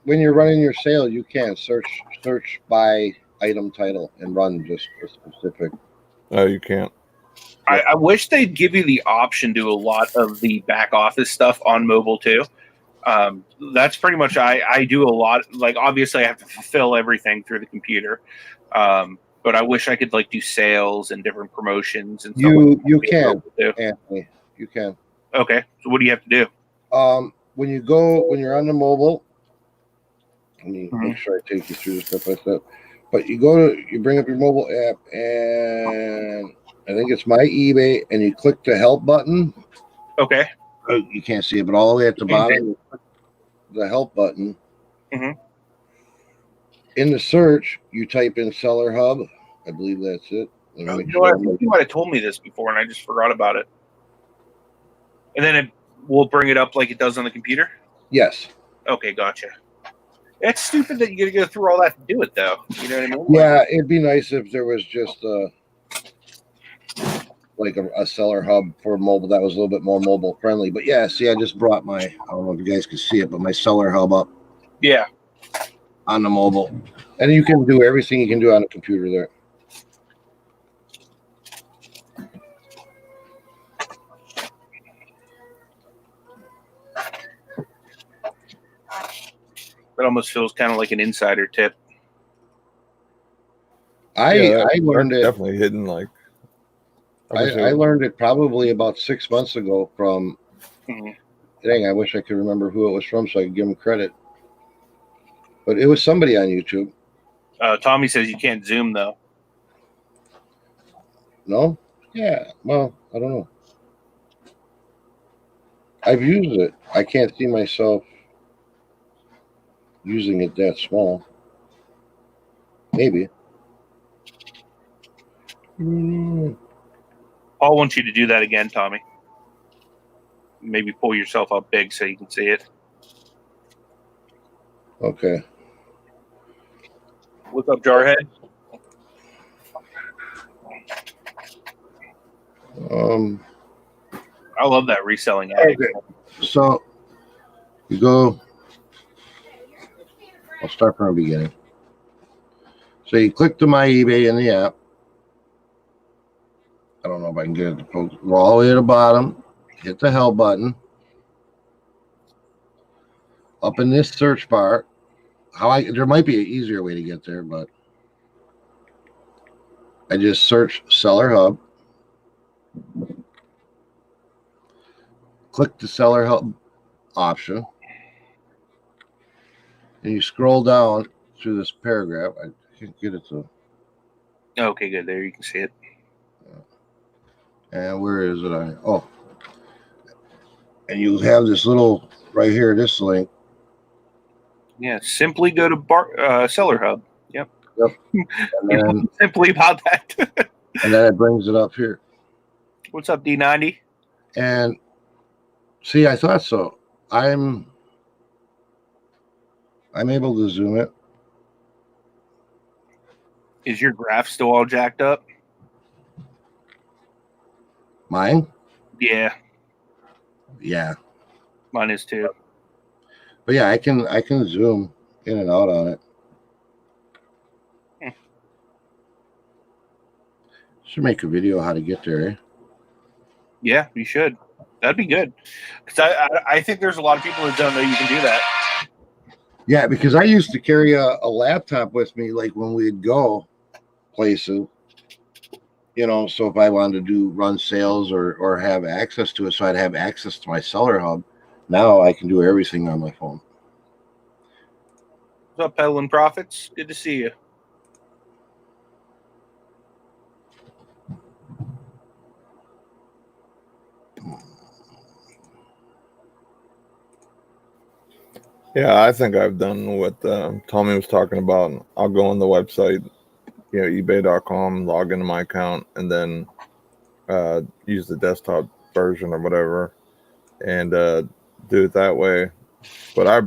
when you're running your sale, you can search by item title and run just a specific. no, you can't. I wish they'd give you the option to do a lot of the back office stuff on mobile too. That's pretty much I do a lot. Like obviously, I have to fulfill everything through the computer, but I wish I could like do sales and different promotions and stuff. You can, Anthony. You can. Okay, so what do you have to do? When you're on the mobile, let me make sure I take you through step by step. But you bring up your mobile app, and I think it's My eBay, and you click the help button. Okay. You can't see it, but all the way at the bottom, you click the help button. Mm-hmm. In the search, you type in Seller Hub. I believe that's it. I think you might have told me this before, and I just forgot about it. And then it will bring it up like it does on the computer? Yes. Okay, gotcha. It's stupid that you got to go through all that to do it, though. You know what I mean? Yeah, it'd be nice if there was just like a Seller Hub for mobile that was a little bit more mobile friendly. But yeah, see, I just brought I don't know if you guys can see it, but my Seller Hub up. Yeah. On the mobile. And you can do everything you can do on the computer there. It almost feels kind of like an insider tip. I learned it definitely hidden. Like I learned it probably about 6 months ago from. Dang, I wish I could remember who it was from so I could give him credit. But it was somebody on YouTube. Tommy says you can't zoom though. No? Yeah. Well, I don't know. I've used it. I can't see myself using it that small. Maybe. Paul wants you to do that again, Tommy. Maybe pull yourself up big so you can see it. Okay. What's up, Jarhead? I love that reselling ad. Okay. So you go. I'll start from the beginning. So you click to My eBay in the app. I don't know if I can get it to post. Go all the way to the bottom. Hit the help button. Up in this search bar, there might be an easier way to get there, but I just search Seller Hub. Click the Seller Hub option. And you scroll down through this paragraph. I can't get it to. Okay, good. There you can see it. And where is it? And you have this little right here, this link. Yeah, simply go to Seller Hub. Yep. And then, simply about that. And then it brings it up here. What's up, D90? And see, I thought so. I'm able to zoom it. Is your graph still all jacked up? Mine? Yeah. Yeah. Mine is too. But yeah, I can zoom in and out on it. Should make a video how to get there, eh? Yeah, you should. That'd be good. Because I think there's a lot of people that don't know you can do that. Yeah, because I used to carry a laptop with me, like when we'd go places, So if I wanted to run sales or have access to it, so I'd have access to my seller hub. Now I can do everything on my phone. What's up, Peddling Profits? Good to see you. Yeah, I think I've done what Tommy was talking about. I'll go on the website, eBay.com, log into my account, and then use the desktop version or whatever, and do it that way. But I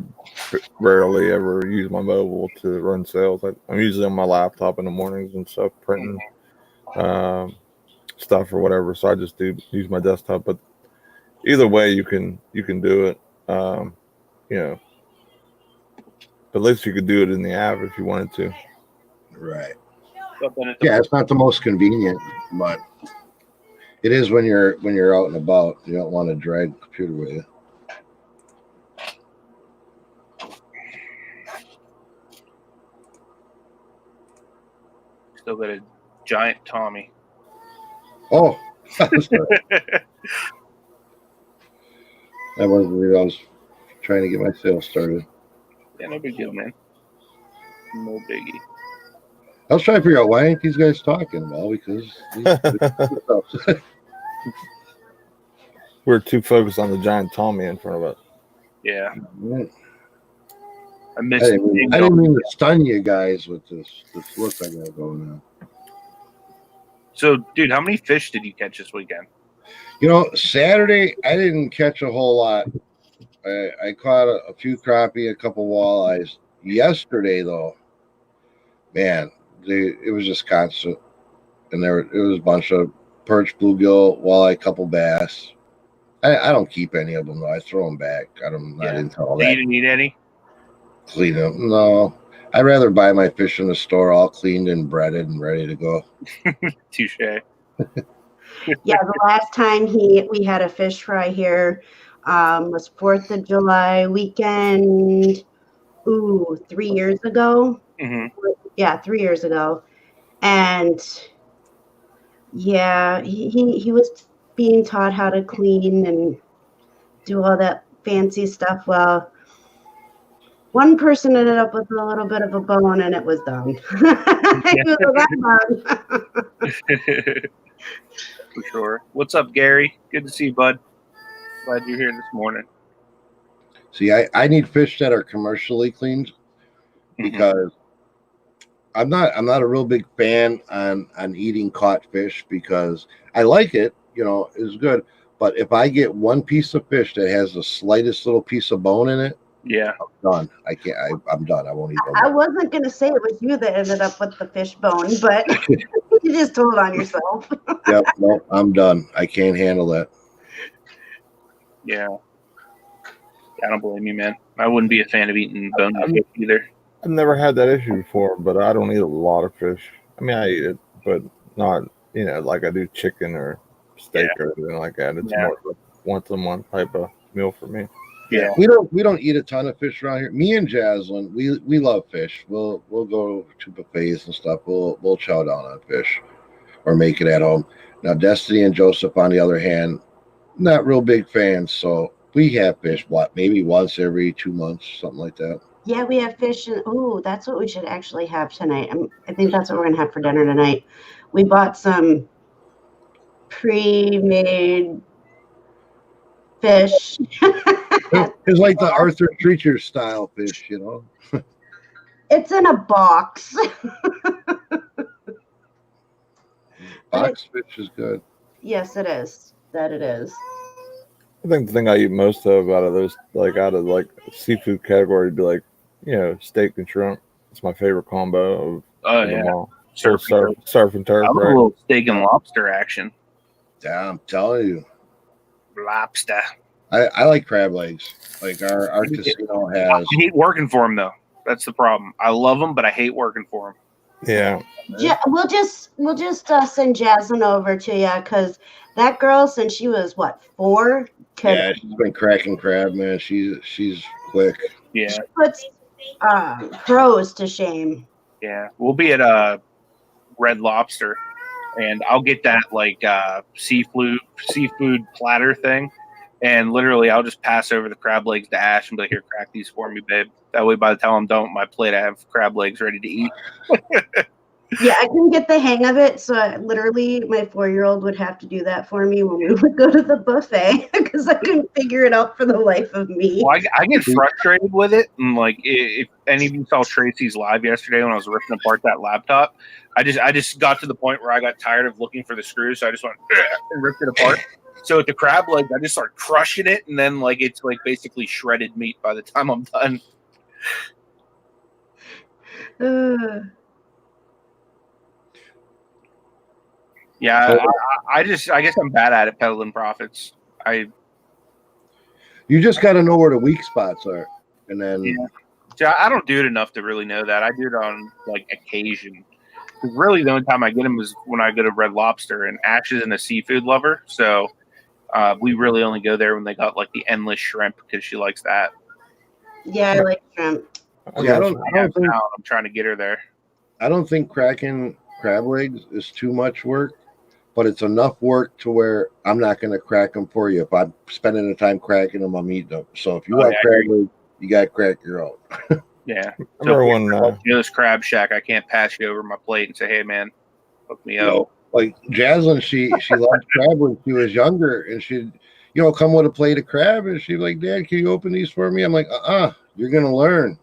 rarely ever use my mobile to run sales. I'm usually on my laptop in the mornings and stuff, printing stuff or whatever. So I just use my desktop. But either way, you can do it. At least you could do it in the app if you wanted to. Right. Yeah, it's not the most convenient, but it is when you're out and about. You don't want to drag the computer with you. Still got a giant Tommy. Oh, that wasn't real. I was trying to get my sales started. Yeah, no big deal, man. No biggie. I was trying to figure out why ain't these guys talking. Well, because we're too focused on the giant Tommy in front of us. Yeah. I didn't mean to stun you guys with this look I got going on. So, dude, how many fish did you catch this weekend? Saturday I didn't catch a whole lot. I caught a few crappie, a couple walleyes. Yesterday, though, man, it was just constant, and it was a bunch of perch, bluegill, walleye, couple bass. I don't keep any of them though. I throw them back. I'm not into all that. You didn't eat any? Clean them? No. I'd rather buy my fish in the store, all cleaned and breaded and ready to go. Touche. Yeah, the last time we had a fish fry here was 4th of July weekend. 3 years ago. Mm-hmm. Yeah, 3 years ago. And yeah, he was being taught how to clean and do all that fancy stuff. Well, one person ended up with a little bit of a bone, and it was done. For sure. What's up, Gary? Good to see you, bud. Glad you're here this morning. See, I need fish that are commercially cleaned because I'm not a real big fan on eating caught fish because I like it, it's good. But if I get one piece of fish that has the slightest little piece of bone in it, yeah, I'm done. I'm done. I won't eat I wasn't going to say it was you that ended up with the fish bone, but you just told on yourself. Yep, no, I'm done. I can't handle that. Yeah. I don't blame you, man. I wouldn't be a fan of eating bone fish either. I've never had that issue before, but I don't eat a lot of fish. I mean, I eat it, but not, like I do chicken or steak or anything like that. It's more of a once a month type of meal for me. Yeah, we don't eat a ton of fish around here. Me and Jaslyn, we love fish. We'll go to buffets and stuff. We'll chow down on fish or make it at home. Now Destiny and Joseph, on the other hand, not real big fans. So we have fish maybe once every 2 months, something like that. Yeah, we have fish, and that's what we should actually have tonight. I think that's what we're gonna have for dinner tonight. We bought some pre-made fish. It's like the Arthur Treacher style fish, It's in a box. Box fish is good. Yes, it is. That it is. I think the thing I eat most of out of those, out of seafood category, would be steak and shrimp. It's my favorite combo of them all. Surf and turf. I love a little steak and lobster action. Yeah, I'm telling you. Lobster. I like crab legs. Like our casino has. I hate working for them though. That's the problem. I love them, but I hate working for them. Yeah. We'll just send Jasmine over to you because that girl, since she was 4, she's been cracking crab, man. She's quick. Yeah. She puts pros to shame. Yeah, we'll be at Red Lobster and I'll get that like seafood platter thing, and literally I'll just pass over the crab legs to Ash and be like, "Here, crack these for me, babe." That way, by the time I'm done with my plate, I have crab legs ready to eat. Yeah, I couldn't get the hang of it, so literally my 4-year-old would have to do that for me when we would go to the buffet because I couldn't figure it out for the life of me. Well, I get frustrated with it, and like if any of you saw Tracy's live yesterday when I was ripping apart that laptop, I just got to the point where I got tired of looking for the screws, so I just went and ripped it apart. So with the crab legs, I just started crushing it, and then like it's like basically shredded meat by the time I'm done. Yeah, I guess I'm bad at it peddling profits. You just got to know where the weak spots are, and then So I don't do it enough to really know that. I do it on like occasion. Because really, the only time I get them is when I go to Red Lobster, and Ash isn't a seafood lover, so we really only go there when they got like the endless shrimp because she likes that. Yeah, I like shrimp. Yeah, I don't think I'm trying to get her there. I don't think cracking crab legs is too much work, but it's enough work to where I'm not going to crack them for you. If I'm spending the time cracking them, I'm eating them. So if you want crab legs, you got to crack your own. Yeah. I remember when this Crab Shack, I can't pass you over my plate and say, "Hey, man, hook me up." Like Jaslyn, she loved crab when she was younger, and she'd come with a plate of crab, and she'd like, "Dad, can you open these for me?" I'm like, you're gonna learn.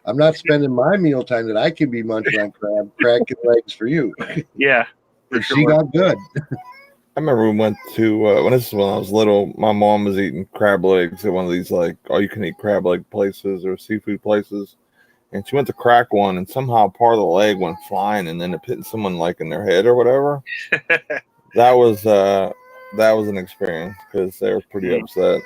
I'm not spending my meal time that I could be munching on crab, cracking legs for you. Yeah. And she got good. I remember we went to when I was little, my mom was eating crab legs at one of these like all-you-can-eat crab leg places or seafood places, and she went to crack one, and somehow part of the leg went flying, and then it hit someone like in their head or whatever. That was an experience because they were pretty upset.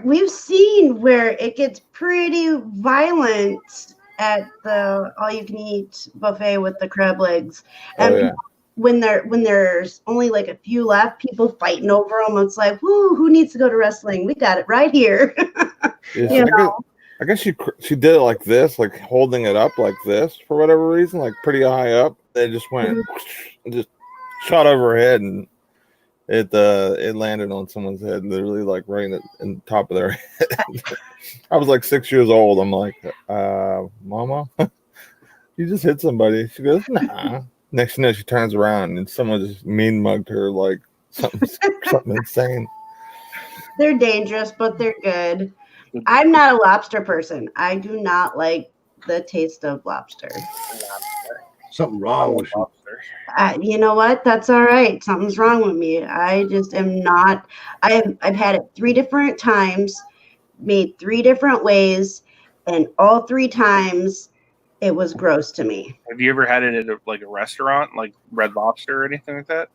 We've seen where it gets pretty violent at the all-you-can-eat buffet with the crab legs, and when there's only like a few left, people fighting over them. It's like, who needs to go to wrestling? We got it right here. I guess she did it like this, like holding it up like this for whatever reason, like pretty high up. It just went and just shot over her head, and it landed on someone's head, literally like right in the top of their head. I was like 6 years old. I'm like, Mama, you just hit somebody. She goes, nah. Next thing you know, she turns around and someone just mean mugged her like something insane. They're dangerous, but they're good. I'm not a lobster person. I do not like the taste of lobster. Something wrong with you. You know what? That's all right. Something's wrong with me. I just am not. I've had it 3 different times, made 3 different ways, and all 3 times it was gross to me. Have you ever had it at a restaurant, like Red Lobster or anything like that?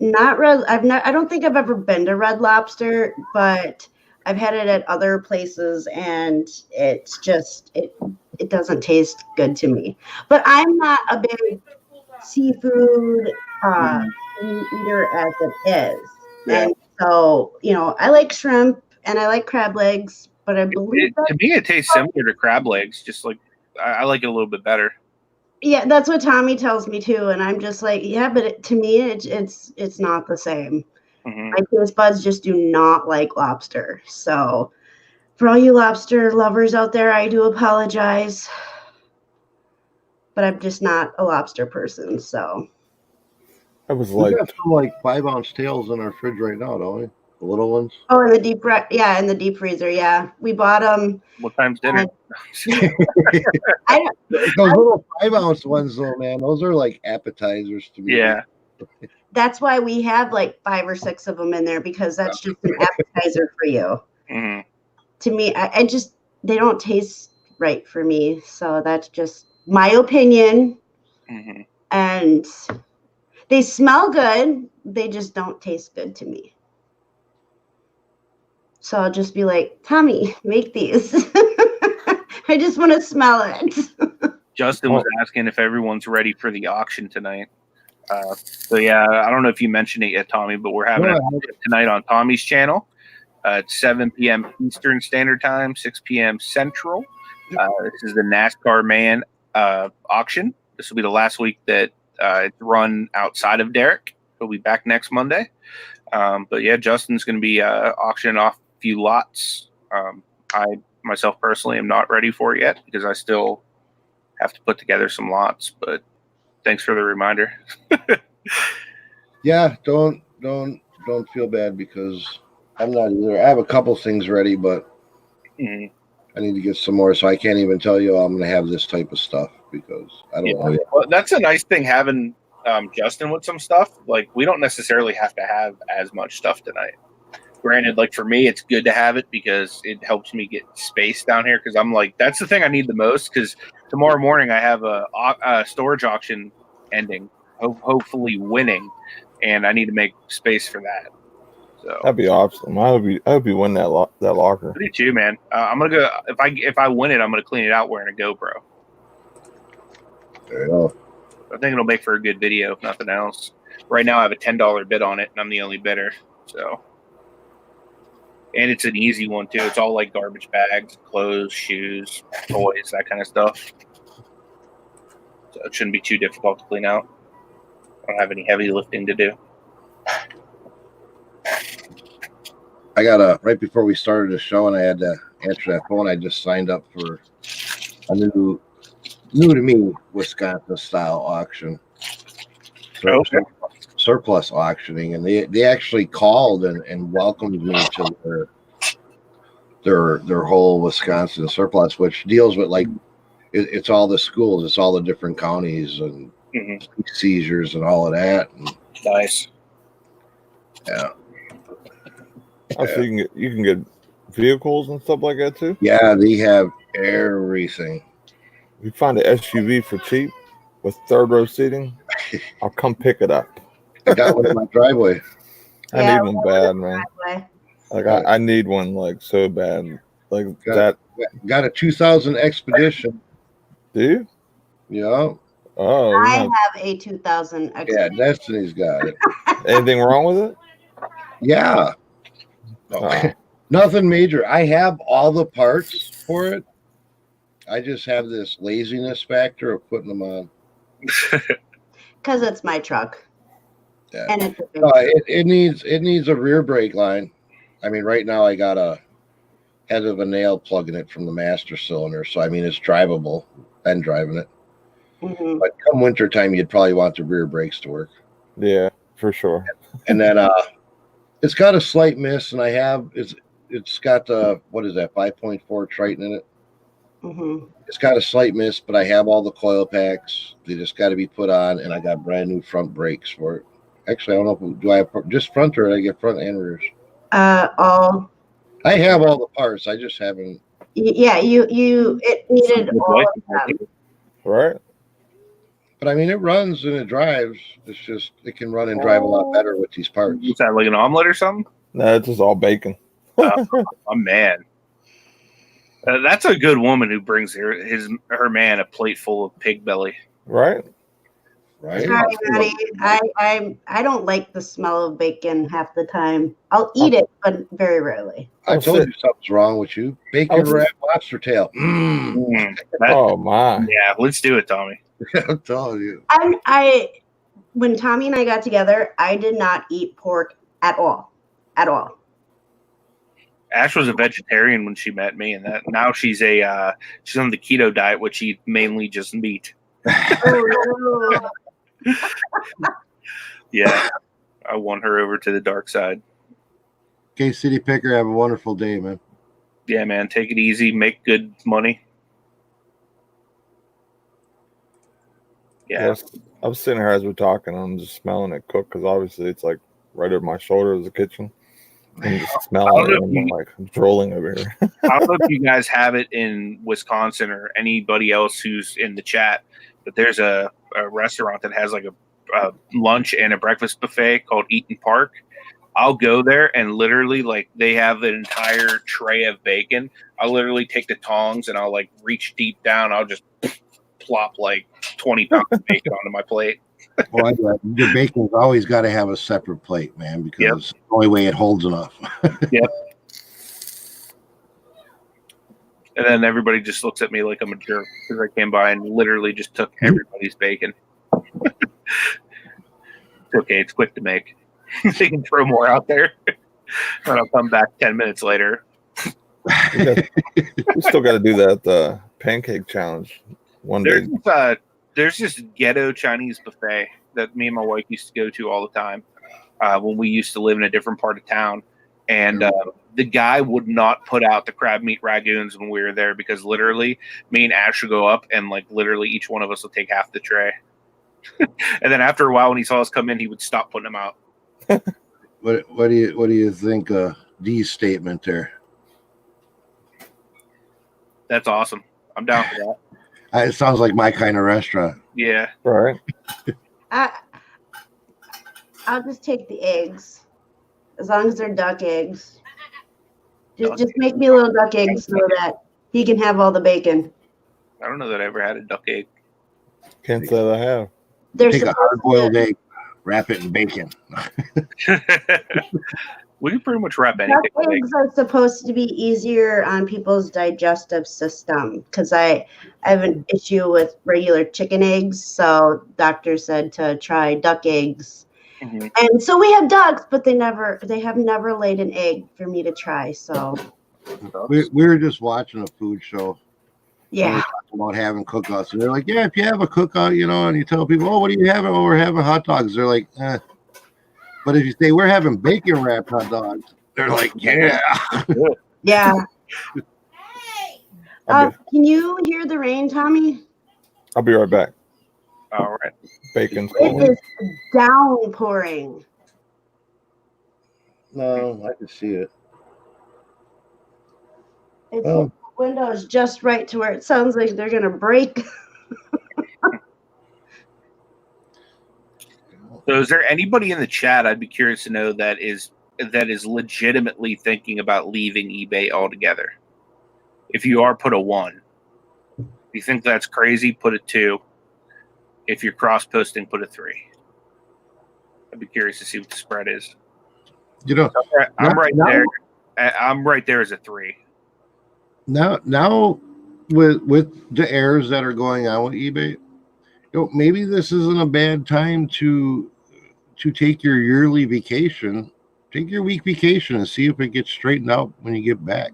Not Red. I don't think I've ever been to Red Lobster, but I've had it at other places, and it's just it doesn't taste good to me. But I'm not a big seafood eater as it is. Yeah. And so, I like shrimp and I like crab legs, but I believe to me it tastes similar to crab legs, just like I like it a little bit better. Yeah, that's what Tommy tells me too, and I'm just like, yeah, but to me it's not the same. Mm-hmm. My taste buds just do not like lobster. So for all you lobster lovers out there, I do apologize, but I'm just not a lobster person. So I was we got some 5-ounce tails in our fridge right now, don't we? The little ones. Oh, in the deep in the deep freezer. Yeah, we bought them. What time's dinner? Those little 5-ounce ones, though, man, those are like appetizers to me. Yeah. That's why we have like 5 or 6 of them in there, because that's just an appetizer for you. Mm-hmm. To me, I just they don't taste right for me. So that's just my opinion. Mm-hmm. And they smell good. They just don't taste good to me. So I'll just be like, Tommy, make these. I just want to smell it. Justin was asking if everyone's ready for the auction tonight. So yeah, I don't know if you mentioned it yet, Tommy, but we're having it tonight on Tommy's channel. It's 7 p.m. Eastern Standard Time, 6 p.m. Central. This is the NASCAR Man auction. This will be the last week that it's run outside of Derek. He'll be back next Monday. But yeah, Justin's going to be auctioning off a few lots. I myself personally am not ready for it yet because I still have to put together some lots. But thanks for the reminder. Yeah, don't feel bad because I'm not either. I have a couple things ready, but I need to get some more, so I can't even tell you I'm going to have this type of stuff because I don't know yet. Well, that's a nice thing having Justin with some stuff. Like, we don't necessarily have to have as much stuff tonight. Granted, like for me, it's good to have it because it helps me get space down here. Because I'm like, that's the thing I need the most. Because tomorrow morning I have a storage auction ending, hopefully winning, and I need to make space for that. So That'd be awesome. I hope you win that locker. I do too, man. I'm gonna go if I win it. I'm gonna clean it out wearing a GoPro. There you go. I think it'll make for a good video, if nothing else. Right now, I have a $10 bid on it, and I'm the only bidder. So, and it's an easy one too. It's all like garbage bags, clothes, shoes, toys, that kind of stuff. So it shouldn't be too difficult to clean out. I don't have any heavy lifting to do. I got right before we started the show, and I had to answer that phone. I just signed up for a new to me Wisconsin style auction, surplus auctioning, and they actually called and welcomed me to their whole Wisconsin surplus, which deals with like it's all the schools, it's all the different counties and seizures and all of that. And, nice. Yeah. Oh, so you can get vehicles and stuff like that too? Yeah, they have everything. If you find an SUV for cheap with third row seating, I'll come pick it up. I got one in my driveway. I need one bad, man. Like I need one like so bad. Like Got a 2000 Expedition. Do you? Yeah. Oh, I have a 2000 Expedition. Yeah, Destiny's got it. Anything wrong with it? Yeah. No, nothing major. I have all the parts for it. I just have this laziness factor of putting them on. Because it's my truck. Yeah. And it's it needs a rear brake line. I mean, right now I got a head of a nail plugging it from the master cylinder, so I mean it's drivable. Been driving it. But come winter time, you'd probably want the rear brakes to work. Yeah, for sure. And then it's got a slight miss, and it's got the what is that 5.4 Triton in it. It's got a slight miss, but I have all the coil packs. They just got to be put on, and I got brand new front brakes for it. Actually, I don't know do I have just front or I get front and rears? All. I have all the parts. I just haven't. Yeah, it needed all of them. Right. But I mean, it runs and it drives. It's just it can run and drive a lot better with these parts. Is that like an omelet or something? No, it's just all bacon. Oh man. That's a good woman who brings her man a plate full of pig belly. Right. Right. Sorry, Maddie. I don't like the smell of bacon half the time. I'll eat it, but very rarely. I told you something's wrong with you. Bacon wrapped lobster tail. Oh my. Yeah, let's do it, Tommy. I'm telling you. When Tommy and I got together, I did not eat pork at all. At all. Ash was a vegetarian when she met me, and now she's on the keto diet, which eats mainly just meat. Yeah, I won her over to the dark side. Okay, City Picker, have a wonderful day, man. Yeah, man, take it easy, make good money. Yeah, Yes. I was sitting here as we're talking. I'm just smelling it cook because obviously it's like right over my shoulder is the kitchen. I'm just smelling it. And I'm like drooling over here. I don't know if you guys have it in Wisconsin or anybody else who's in the chat, but there's a restaurant that has like a lunch and a breakfast buffet called Eaton Park. I'll go there and literally like they have an entire tray of bacon. I'll literally take the tongs and I'll like reach deep down. I'll just plop like 20 pounds of bacon onto my plate. Well, your bacon's always got to have a separate plate, man, because it's the only way it holds enough. Yep. And then everybody just looks at me like I'm a jerk because I came by and literally just took everybody's bacon. It's okay. It's quick to make. They can throw more out there. And I'll come back 10 minutes later. We still got to do that pancake challenge one day. There's this ghetto Chinese buffet that me and my wife used to go to all the time when we used to live in a different part of town. And the guy would not put out the crab meat ragoons when we were there because literally me and Ash would go up and like literally each one of us would take half the tray. And then after a while, when he saw us come in, he would stop putting them out. What do you think of Dee's statement there? That's awesome. I'm down for that. It sounds like my kind of restaurant. Yeah. Right. I'll just take the eggs, as long as they're duck eggs. Just make me little duck eggs so that he can have all the bacon. I don't know that I ever had a duck egg. Can't say that I have. They're Take a hard-boiled egg, wrap it in bacon. We can pretty much wrap anything. Duck eggs are supposed to be easier on people's digestive system because I have an issue with regular chicken eggs. So doctor said to try duck eggs. Mm-hmm. And so we have ducks, but they have never laid an egg for me to try. So we were just watching a food show. Yeah. About having cookouts, and they're like, yeah, if you have a cookout, and you tell people, oh, what are you having? Oh, we're having hot dogs. They're like, eh. But if you say we're having bacon wrapped hot dogs, they're like, yeah. Yeah. Can you hear the rain, Tommy? I'll be right back. All right. Bacon's It is downpouring. No, I can see it. It's windows just right to where it sounds like they're gonna break. So is there anybody in the chat I'd be curious to know that is legitimately thinking about leaving eBay altogether? If you are, put a 1. If you think that's crazy, put a 2. If you're cross-posting, put a 3. I'd be curious to see what the spread is. I'm right there. I'm right there as a 3. Now with the errors that are going on with eBay, maybe this isn't a bad time to take your yearly vacation, take your week vacation and see if it gets straightened out when you get back,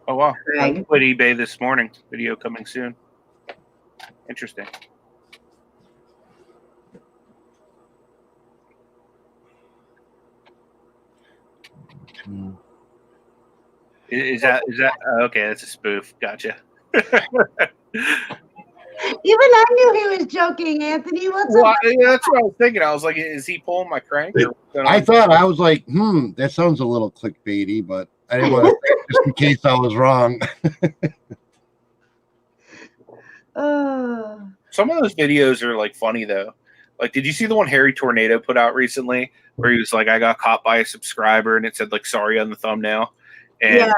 Oh, wow. I put eBay this morning. Video coming soon. Interesting. Is that okay? That's a spoof. Gotcha. Even I knew he was joking, Anthony. What's up? Yeah, that's what I was thinking. I was like, is he pulling my crank? I was like, that sounds a little clickbaity, but I didn't want to just in case I was wrong. Some of those videos are like funny though. Like, did you see the one Harry Tornado put out recently where he was like, I got caught by a subscriber and it said like sorry on the thumbnail? And yeah,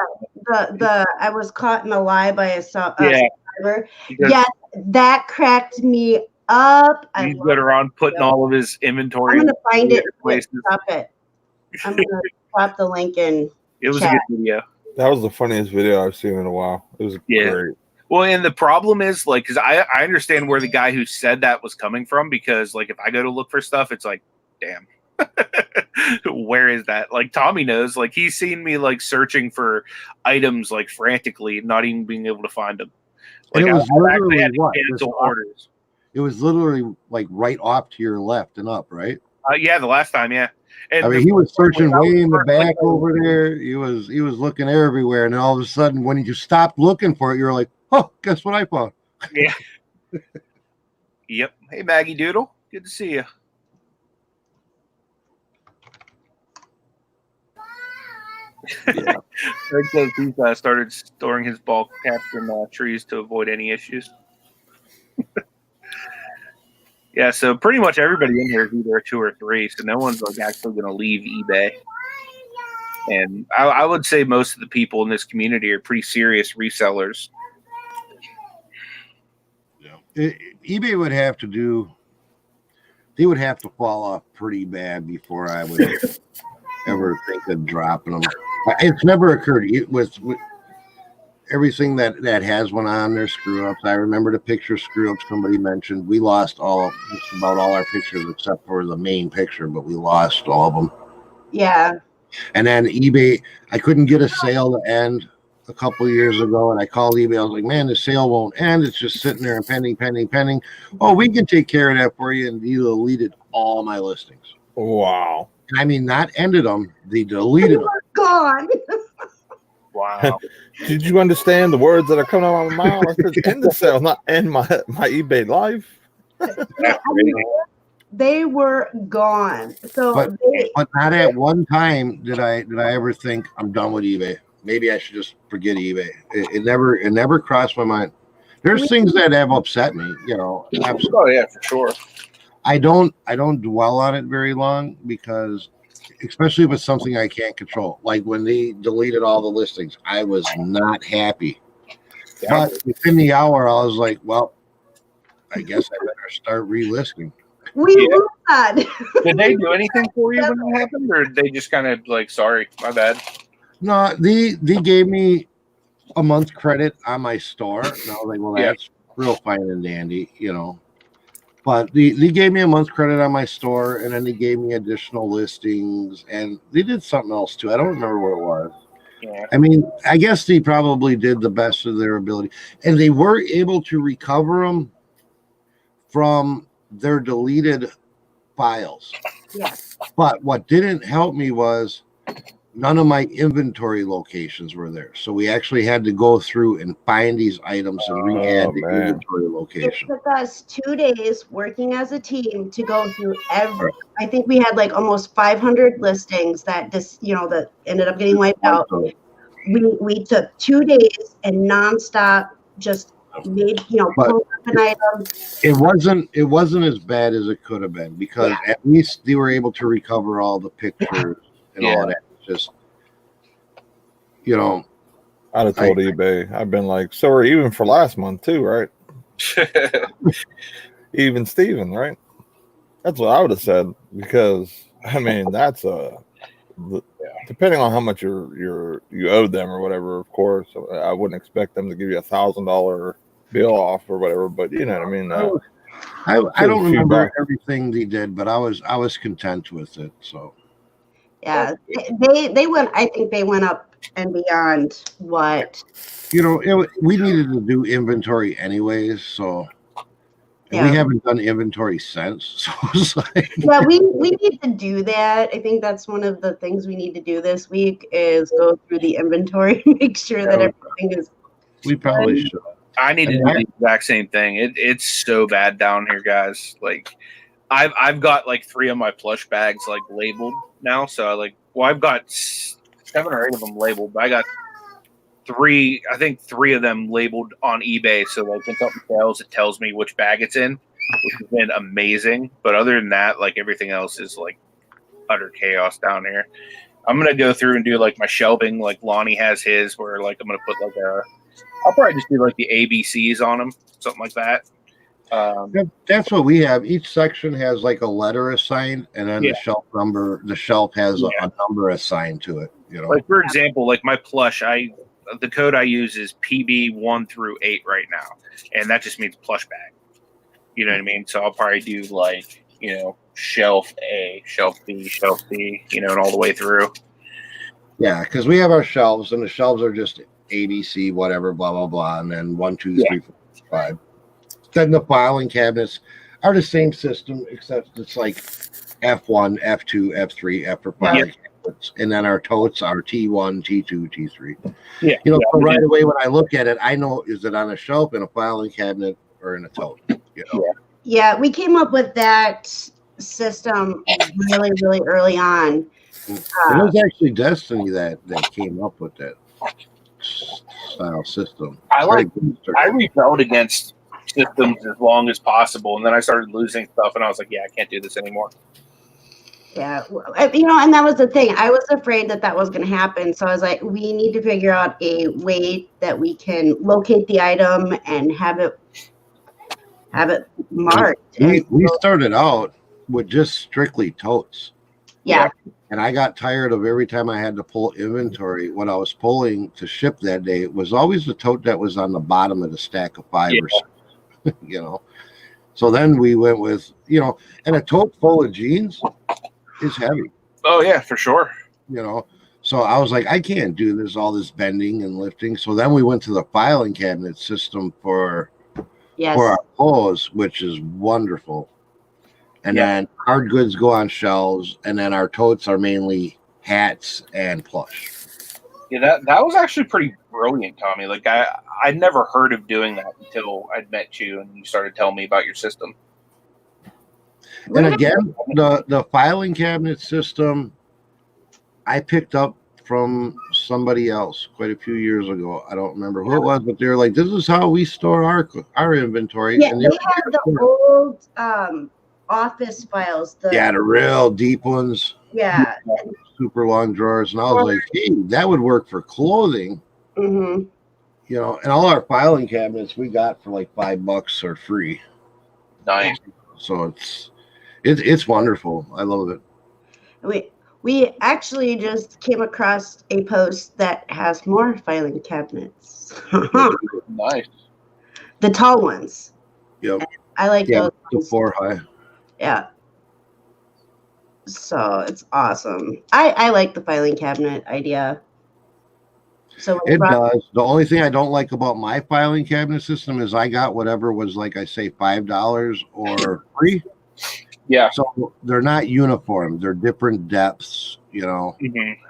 I was caught in a lie by a subscriber. Yes, that cracked me up. He's better on putting all of his inventory. I'm gonna find it. Stop it. I'm gonna drop the link in. It was a good video. That was the funniest video I've seen in a while. It was great. Well, and the problem is, like, because I understand where the guy who said that was coming from, because, like, if I go to look for stuff, it's like, damn, where is that? Like, Tommy knows. Like, he's seen me, like, searching for items, like, frantically, not even being able to find them. Like, and it was literally orders. It was literally, like, right off to your left and up, right? Yeah, the last time, yeah. And I mean, he was searching way in the back over there. He was looking everywhere, and then all of a sudden, when you stopped looking for it, you were like, "Oh, guess what I found?" Yeah. Yep. Hey, Maggie Doodle, good to see you. Yeah. Eric says he started storing his bulk caps in trees to avoid any issues. Yeah, so pretty much everybody in here is either a 2 or 3, so no one's like actually going to leave eBay. And I would say most of the people in this community are pretty serious resellers. Yeah, eBay would have to they would have to fall off pretty bad before I would ever think of dropping them. It's never occurred. everything that has went on there, screw ups. I remember the picture screw ups somebody mentioned. We lost just about all our pictures except for the main picture, but we lost all of them. Yeah. And then eBay, I couldn't get a sale to end a couple of years ago, and I called eBay. I was like, man, the sale won't end. It's just sitting there and pending. Oh, we can take care of that for you. And he deleted all my listings. Wow. I mean, not ended them. They deleted them. Gone. Wow. Did you understand the words that are coming out of my mouth? I said, end the sale, not end my eBay life. They were gone. So But not at one time did I ever think I'm done with eBay. Maybe I should just forget eBay. It never crossed my mind. There's things that have upset me, Absolutely. Oh yeah, for sure. I don't dwell on it very long because, especially if it's something I can't control. Like when they deleted all the listings, I was not happy. Yeah. But within the hour, I was like, well, I guess I better start relisting. we moved on. Did they do anything for you when that happened, or they just kind of like, sorry, my bad? No, they gave me a month credit on my store. And I was like, well, that's real fine and dandy, But they gave me a month credit on my store, and then they gave me additional listings, and they did something else too. I don't remember what it was. Yeah. I mean, I guess they probably did the best of their ability, and they were able to recover them from their deleted files. Yes. But what didn't help me was none of my inventory locations were there. So we actually had to go through and find these items and re-add the inventory location. It took us 2 days working as a team to go through every. I think we had like almost 500 listings that that ended up getting wiped out. We took 2 days and nonstop just made pull up an item. It wasn't as bad as it could have been because at least they were able to recover all the pictures and all that. Just I'd have told eBay. I've been like, sorry, even for last month too, right? Even Steven, right? That's what I would have said because I mean that's depending on how much you owed them or whatever. Of course, I wouldn't expect them to give you $1,000 bill off or whatever. But you know what I mean. I don't remember everything they did, but I was content with it. So. Yeah, they went. I think they went up and beyond what. We needed to do inventory anyways, so we haven't done inventory since. So it's like, we need to do that. I think that's one of the things we need to do this week is go through the inventory, make sure that everything is. We probably should. I need to do the exact same thing. It's so bad down here, guys. Like. I've got like 3 of my plush bags like labeled now. So I've got 7 or 8 of them labeled, but I got 3 of them labeled on eBay. So like when something sells, it tells me which bag it's in, which has been amazing. But other than that, like everything else is like utter chaos down here. I'm going to go through and do like my shelving, like Lonnie has his, where like I'm going to put like I'll probably just do like the ABCs on them, something like that. That's what we have. Each section has like a letter assigned, and then the shelf has a number assigned to it. Like for example, like my plush, the code I use is PB 1 through 8 right now, and that just means plush bag. You know what I mean? So I'll probably do like shelf A, shelf B, shelf C, and all the way through. Yeah, because we have our shelves, and the shelves are just ABC, whatever, blah blah blah, and then 1, 2, 3, 4, 5. Then the filing cabinets are the same system, except it's like F1, F2, F3, F for filing cabinets. And then our totes are T1, T2, T3. Yeah. So right away when I look at it, I know is it on a shelf, in a filing cabinet, or in a tote. Yeah, we came up with that system really, really early on. It was actually Destiny that came up with that style system. I rebelled against systems as long as possible, and then I started losing stuff, and I was like, I can't do this anymore. Yeah, and that was the thing. I was afraid that was going to happen, so I was like, we need to figure out a way that we can locate the item and have it marked. We started out with just strictly totes. Yeah. And I got tired of every time I had to pull inventory. What I was pulling to ship that day was always the tote that was on the bottom of the stack of 5 or 6, you know. So then we went with, you know, and a tote full of jeans is heavy. Oh yeah, for sure. You know, so I was like, I can't do this, all this bending and lifting. So then we went to the filing cabinet system for our clothes, which is wonderful. And then hard goods go on shelves, and then our totes are mainly hats and plush. Yeah, that was actually pretty brilliant, Tommy. Like I'd never heard of doing that until I'd met you and you started telling me about your system. And again, the filing cabinet system I picked up from somebody else quite a few years ago. I don't remember who it was, but they're like, this is how we store our inventory. Yeah, and they had the old office files. The real deep ones. Yeah. Super long drawers. And I was like, hey, that would work for clothing. Mm-hmm. You know, and all our filing cabinets we got for like $5 or free. Nice. So it's wonderful. I love it. We actually just came across a post that has more filing cabinets. Nice. The tall ones. Yep. I like those. The 4 high. Yeah. So it's awesome. I like the filing cabinet idea. So it does. The only thing I don't like about my filing cabinet system is I got whatever was, like I say, $5 or free. Yeah. So they're not uniform. They're different depths, you know. Mm-hmm.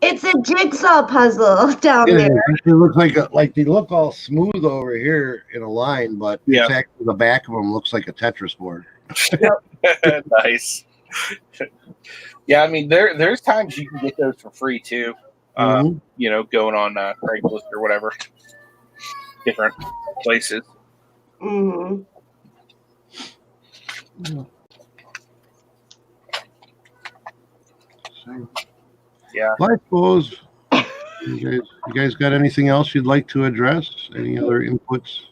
It's a jigsaw puzzle down there. It looks like they look all smooth over here in a line, but it's actually the back of them looks like a Tetris board. Nice. Yeah, I mean there's times you can get those for free too. You know, going on Craigslist or whatever, different places. Mm-hmm. Yeah. Well, I suppose you guys got anything else you'd like to address? Any other inputs?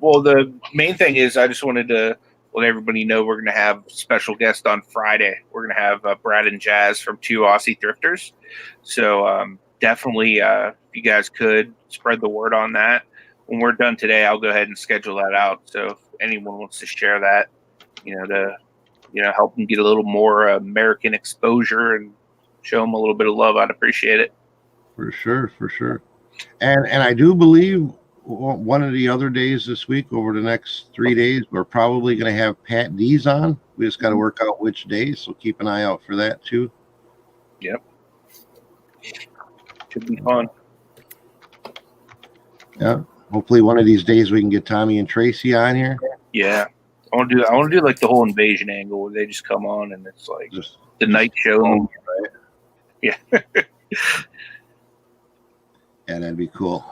Well, the main thing is I just wanted to let everybody know we're going to have a special guest on Friday. We're going to have Brad and Jazz from 2 Aussie Thrifters. So definitely, if you guys could spread the word on that. When we're done today, I'll go ahead and schedule that out. So if anyone wants to share that, to help them get a little more American exposure and show them a little bit of love, I'd appreciate it. For sure. And I do believe one of the other days this week, over the next 3 days, we're probably going to have Pat D's on. We just got to work out which day, so keep an eye out for that too. Yep. Should be fun. Yeah. Hopefully one of these days we can get Tommy and Tracy on here. Yeah. I want to do like the whole invasion angle where they just come on and it's like just the night show. Right? Yeah. Yeah, that'd be cool.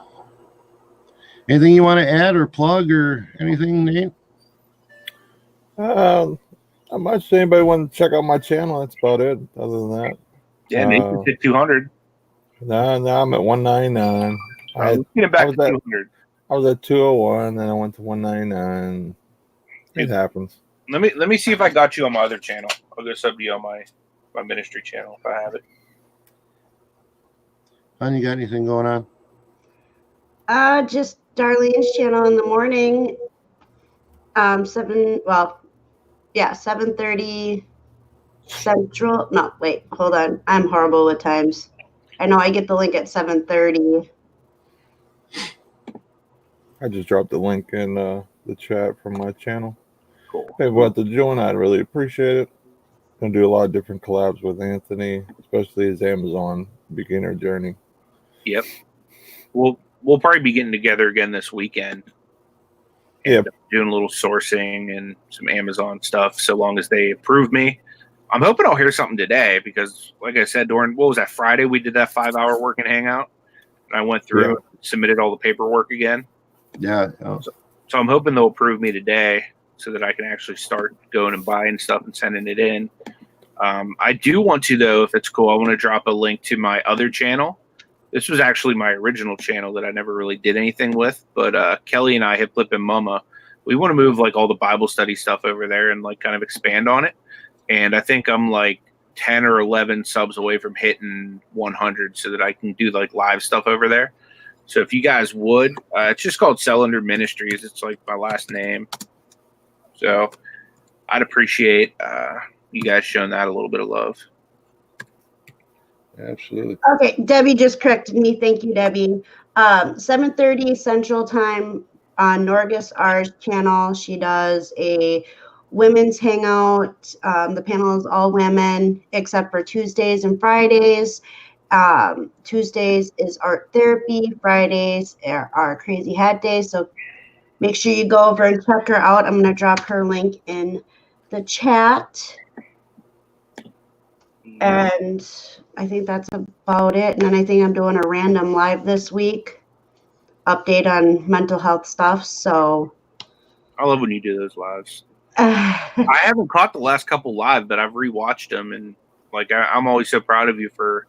Anything you want to add or plug or anything, Nate? Not much. Anybody want to check out my channel? That's about it. Other than that. Yeah, Nate hit 200. No, I'm at 199. Get back to 200. I was at 201, then I went to 199. It happens. Let me see if I got you on my other channel. I'll go sub you on my ministry channel if I have it. Hon, you got anything going on? Just Darlene's channel in the morning. 7:30 Central. No, wait, hold on. I'm horrible with times. I know I get the link at 7:30. I just dropped the link in the chat from my channel. Cool. If you want to join, I'd really appreciate it. Gonna do a lot of different collabs with Anthony, especially his Amazon beginner journey. Yep. We'll probably be getting together again this weekend. Yep. Doing a little sourcing and some Amazon stuff, so long as they approve me. I'm hoping I'll hear something today because, like I said, during what was that Friday, we did that 5-hour working hangout, and I went through, submitted all the paperwork again. Yeah. So I'm hoping they'll approve me today so that I can actually start going and buying stuff and sending it in. I do want to, though, if it's cool, I want to drop a link to my other channel. This was actually my original channel that I never really did anything with, but Kelly and I, Hip Lip and Mama, we want to move like all the Bible study stuff over there and like kind of expand on it. and I think I'm like 10 or 11 subs away from hitting 100 so that I can do like live stuff over there. So if you guys would, it's just called Cylinder Ministries. It's like my last name. So I'd appreciate you guys showing that a little bit of love. Absolutely. Okay, Debbie just corrected me. Thank you, Debbie. 7:30 Central Time on Norgus R's channel. She does a women's hangout. The panel is all women except for Tuesdays and Fridays. Tuesdays is art therapy. Fridays are crazy hat days. So make sure you go over and check her out. I'm going to drop her link in the chat. And I think that's about it. And then I think I'm doing a random live this week. Update on mental health stuff. So I love when you do those lives. I haven't caught the last couple live, but I've rewatched them, and like I'm always so proud of you for,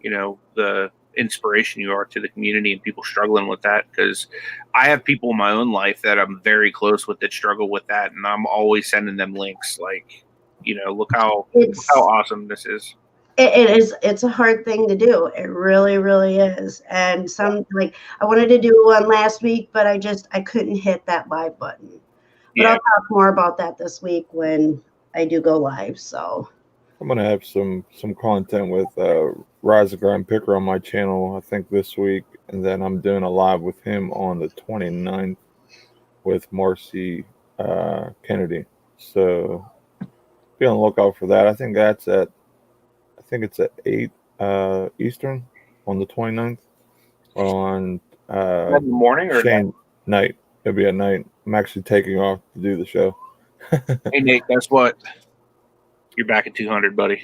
you know, the inspiration you are to the community and people struggling with that, because I have people in my own life that I'm very close with that struggle with that, and I'm always sending them links like, you know, look how awesome this is. It's a hard thing to do. It really, really is. And like I wanted to do one last week, but I couldn't hit that live button. But I'll talk more about that this week when I do go live. So I'm gonna have some content with Rise of Grind Picker on my channel, I think this week, and then I'm doing a live with him on the 29th with Marcy Kennedy. So be on the lookout for that. I think it's at 8 Eastern on the 29th. On in the morning or Shane night. It'll be at night. I'm actually taking off to do the show. Hey Nate, guess what? You're back at 200, buddy.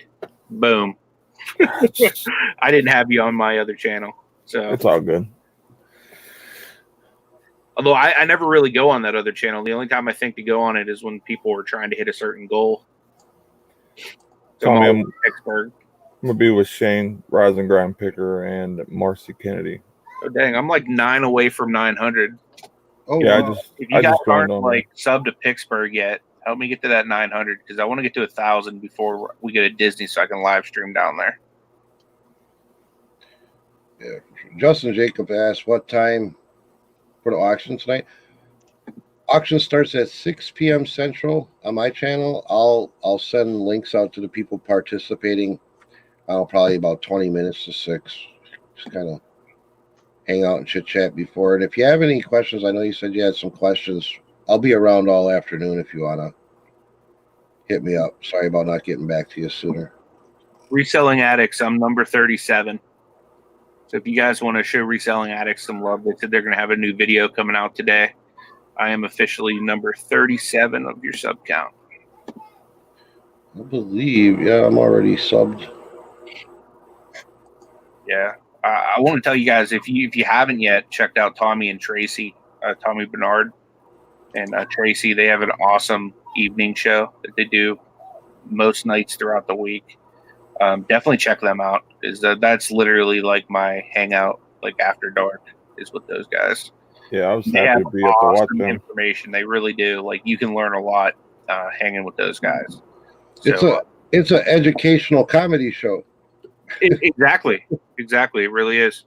Boom. I didn't have you on my other channel, so it's all good. Although I never really go on that other channel. The only time I think to go on it is when people are trying to hit a certain goal. So I'm Pittsburgh. I'm gonna be with Shane, Rise and Grind Picker, and Marcy Kennedy. Oh dang, I'm like 9 away from 900. Oh yeah, wow. If you guys aren't like sub to Pittsburgh yet, help me get to that 900 because I want to get to 1,000 before we get to Disney so I can live stream down there. Yeah. Justin Jacob asked what time for the auction tonight. Auction starts at 6 p.m. Central on my channel. I'll send links out to the people participating. Probably about 20 minutes to 6. Just kind of hang out and chit chat before. And if you have any questions, I know you said you had some questions. I'll be around all afternoon if you want to hit me up. Sorry about not getting back to you sooner. Reselling Addicts, I'm number 37. So if you guys want to show Reselling Addicts some love, they said they're going to have a new video coming out today. I am officially number 37 of your sub count. I believe, yeah, I'm already subbed. Yeah. I want to tell you guys, if you haven't yet checked out Tommy and Tracy, Tommy Bernard and Tracy, they have an awesome evening show that they do most nights throughout the week. Definitely check them out because that's literally like my hangout, like after dark is with those guys. Yeah, I was happy to be able to watch them. Information, they really do. Like you can learn a lot hanging with those guys. It's an educational comedy show. Exactly. It really is.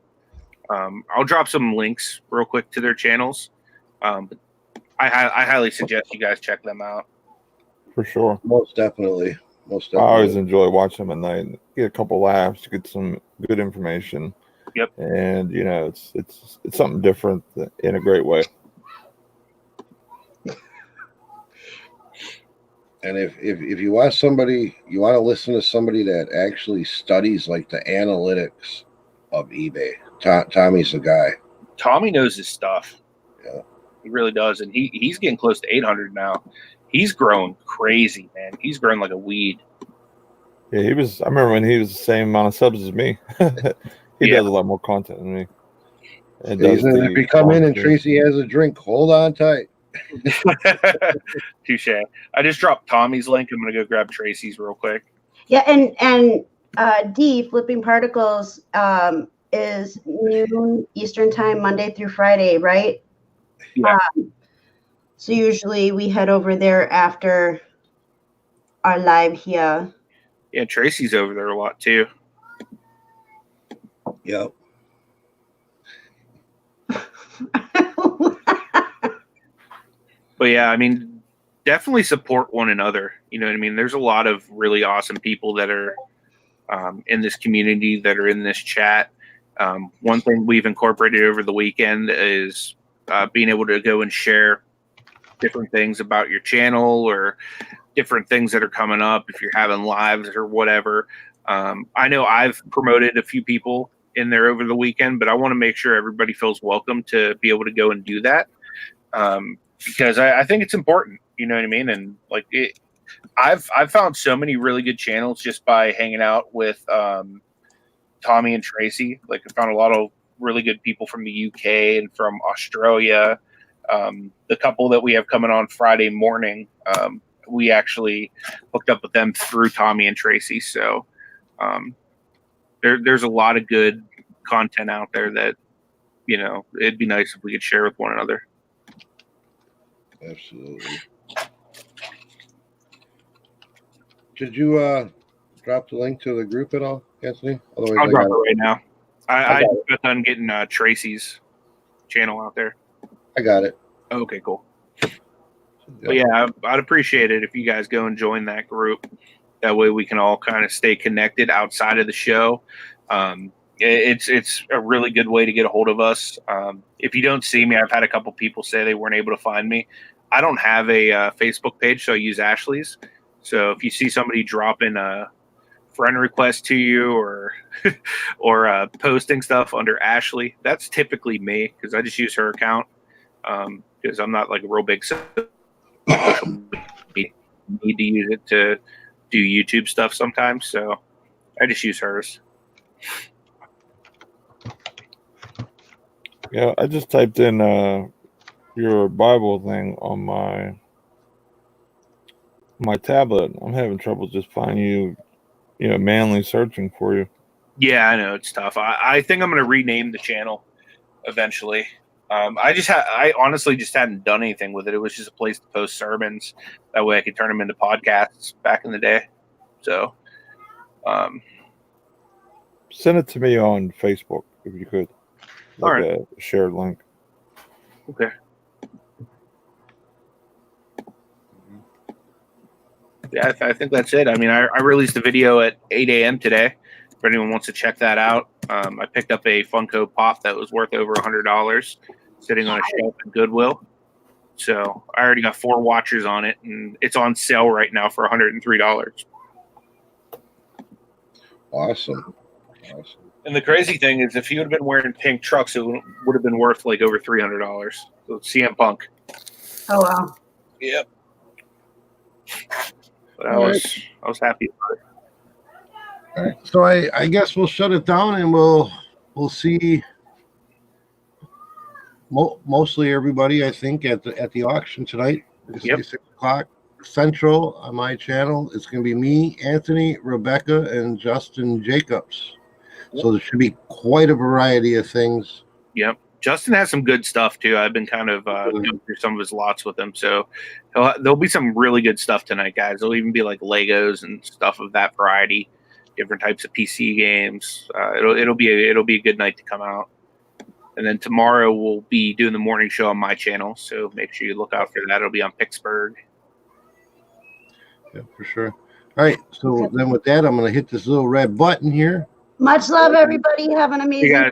I'll drop some links real quick to their channels. But I highly suggest you guys check them out. For sure. Most definitely. I always enjoy watching them at night. Get a couple laughs, get some good information. Yep. And you know, it's something different in a great way. And if you want somebody, you want to listen to somebody that actually studies like the analytics of eBay, Tommy's the guy. Tommy knows his stuff. Yeah, he really does, and he's getting close to 800 now. He's grown crazy, man. He's grown like a weed. Yeah, he was. I remember when he was the same amount of subs as me. He does a lot more content than me. And if you come in and Tracy has a drink, hold on tight. Touche. I just dropped Tommy's link. I'm gonna go grab Tracy's real quick. Yeah, and D Flipping Particles is noon Eastern time, Monday through Friday, right? Yeah. So usually we head over there after our live here. Yeah, Tracy's over there a lot too. Yep. But yeah, I mean, definitely support one another. You know what I mean? There's a lot of really awesome people that are in this community, that are in this chat. One thing we've incorporated over the weekend is being able to go and share different things about your channel or different things that are coming up if you're having lives or whatever. I know I've promoted a few people in there over the weekend, but I want to make sure everybody feels welcome to be able to go and do that. Because I think it's important, you know what I mean? And like I've found so many really good channels just by hanging out with Tommy and Tracy. Like I found a lot of really good people from the UK and from Australia. The couple that we have coming on Friday morning, we actually hooked up with them through Tommy and Tracy. So there's a lot of good content out there that, you know, it'd be nice if we could share with one another. Absolutely. Did you drop the link to the group at all, Anthony? Otherwise, I'll drop it right now. I just got done getting Tracy's channel out there. I got it. Okay, cool. But yeah, I'd appreciate it if you guys go and join that group. That way we can all kind of stay connected outside of the show. It's a really good way to get a hold of us. If you don't see me, I've had a couple people say they weren't able to find me. I don't have a Facebook page, so I use Ashley's. So if you see somebody dropping a friend request to you or posting stuff under Ashley, that's typically me because I just use her account because I'm not like a real big need to use it to do YouTube stuff sometimes. So I just use hers. Yeah, I just typed in your Bible thing on my tablet. I'm having trouble just finding you, manually searching for you. Yeah, I know it's tough. I think I'm going to rename the channel eventually. I honestly just hadn't done anything with it. It was just a place to post sermons. That way I could turn them into podcasts back in the day. So, send it to me on Facebook if you could. Like all right. A shared link. Okay. Yeah, I think that's it. I mean, I released a video at 8 a.m. today. If anyone wants to check that out, I picked up a Funko Pop that was worth over $100 sitting on a shelf at Goodwill. So I already got 4 watchers on it, and it's on sale right now for $103. Awesome. And the crazy thing is, if he would have been wearing pink trucks, it would have been worth like over $300. So CM Punk. Oh wow. Yep. But I was happy about it. All right. So I guess we'll shut it down and we'll see mostly everybody, I think, at the auction tonight. It's 6 o'clock Central on my channel. It's going to be me, Anthony, Rebecca, and Justin Jacobs. So there should be quite a variety of things. Yep. Justin has some good stuff too. I've been kind of going through some of his lots with him. So there'll be some really good stuff tonight, guys. There'll even be like Legos and stuff of that variety, different types of PC games. It'll be a good night to come out. And then tomorrow we'll be doing the morning show on my channel. So make sure you look out for that. It'll be on Pittsburgh. Yeah, for sure. All right. So then with that, I'm going to hit this little red button here. Much love, everybody. Have an amazing day.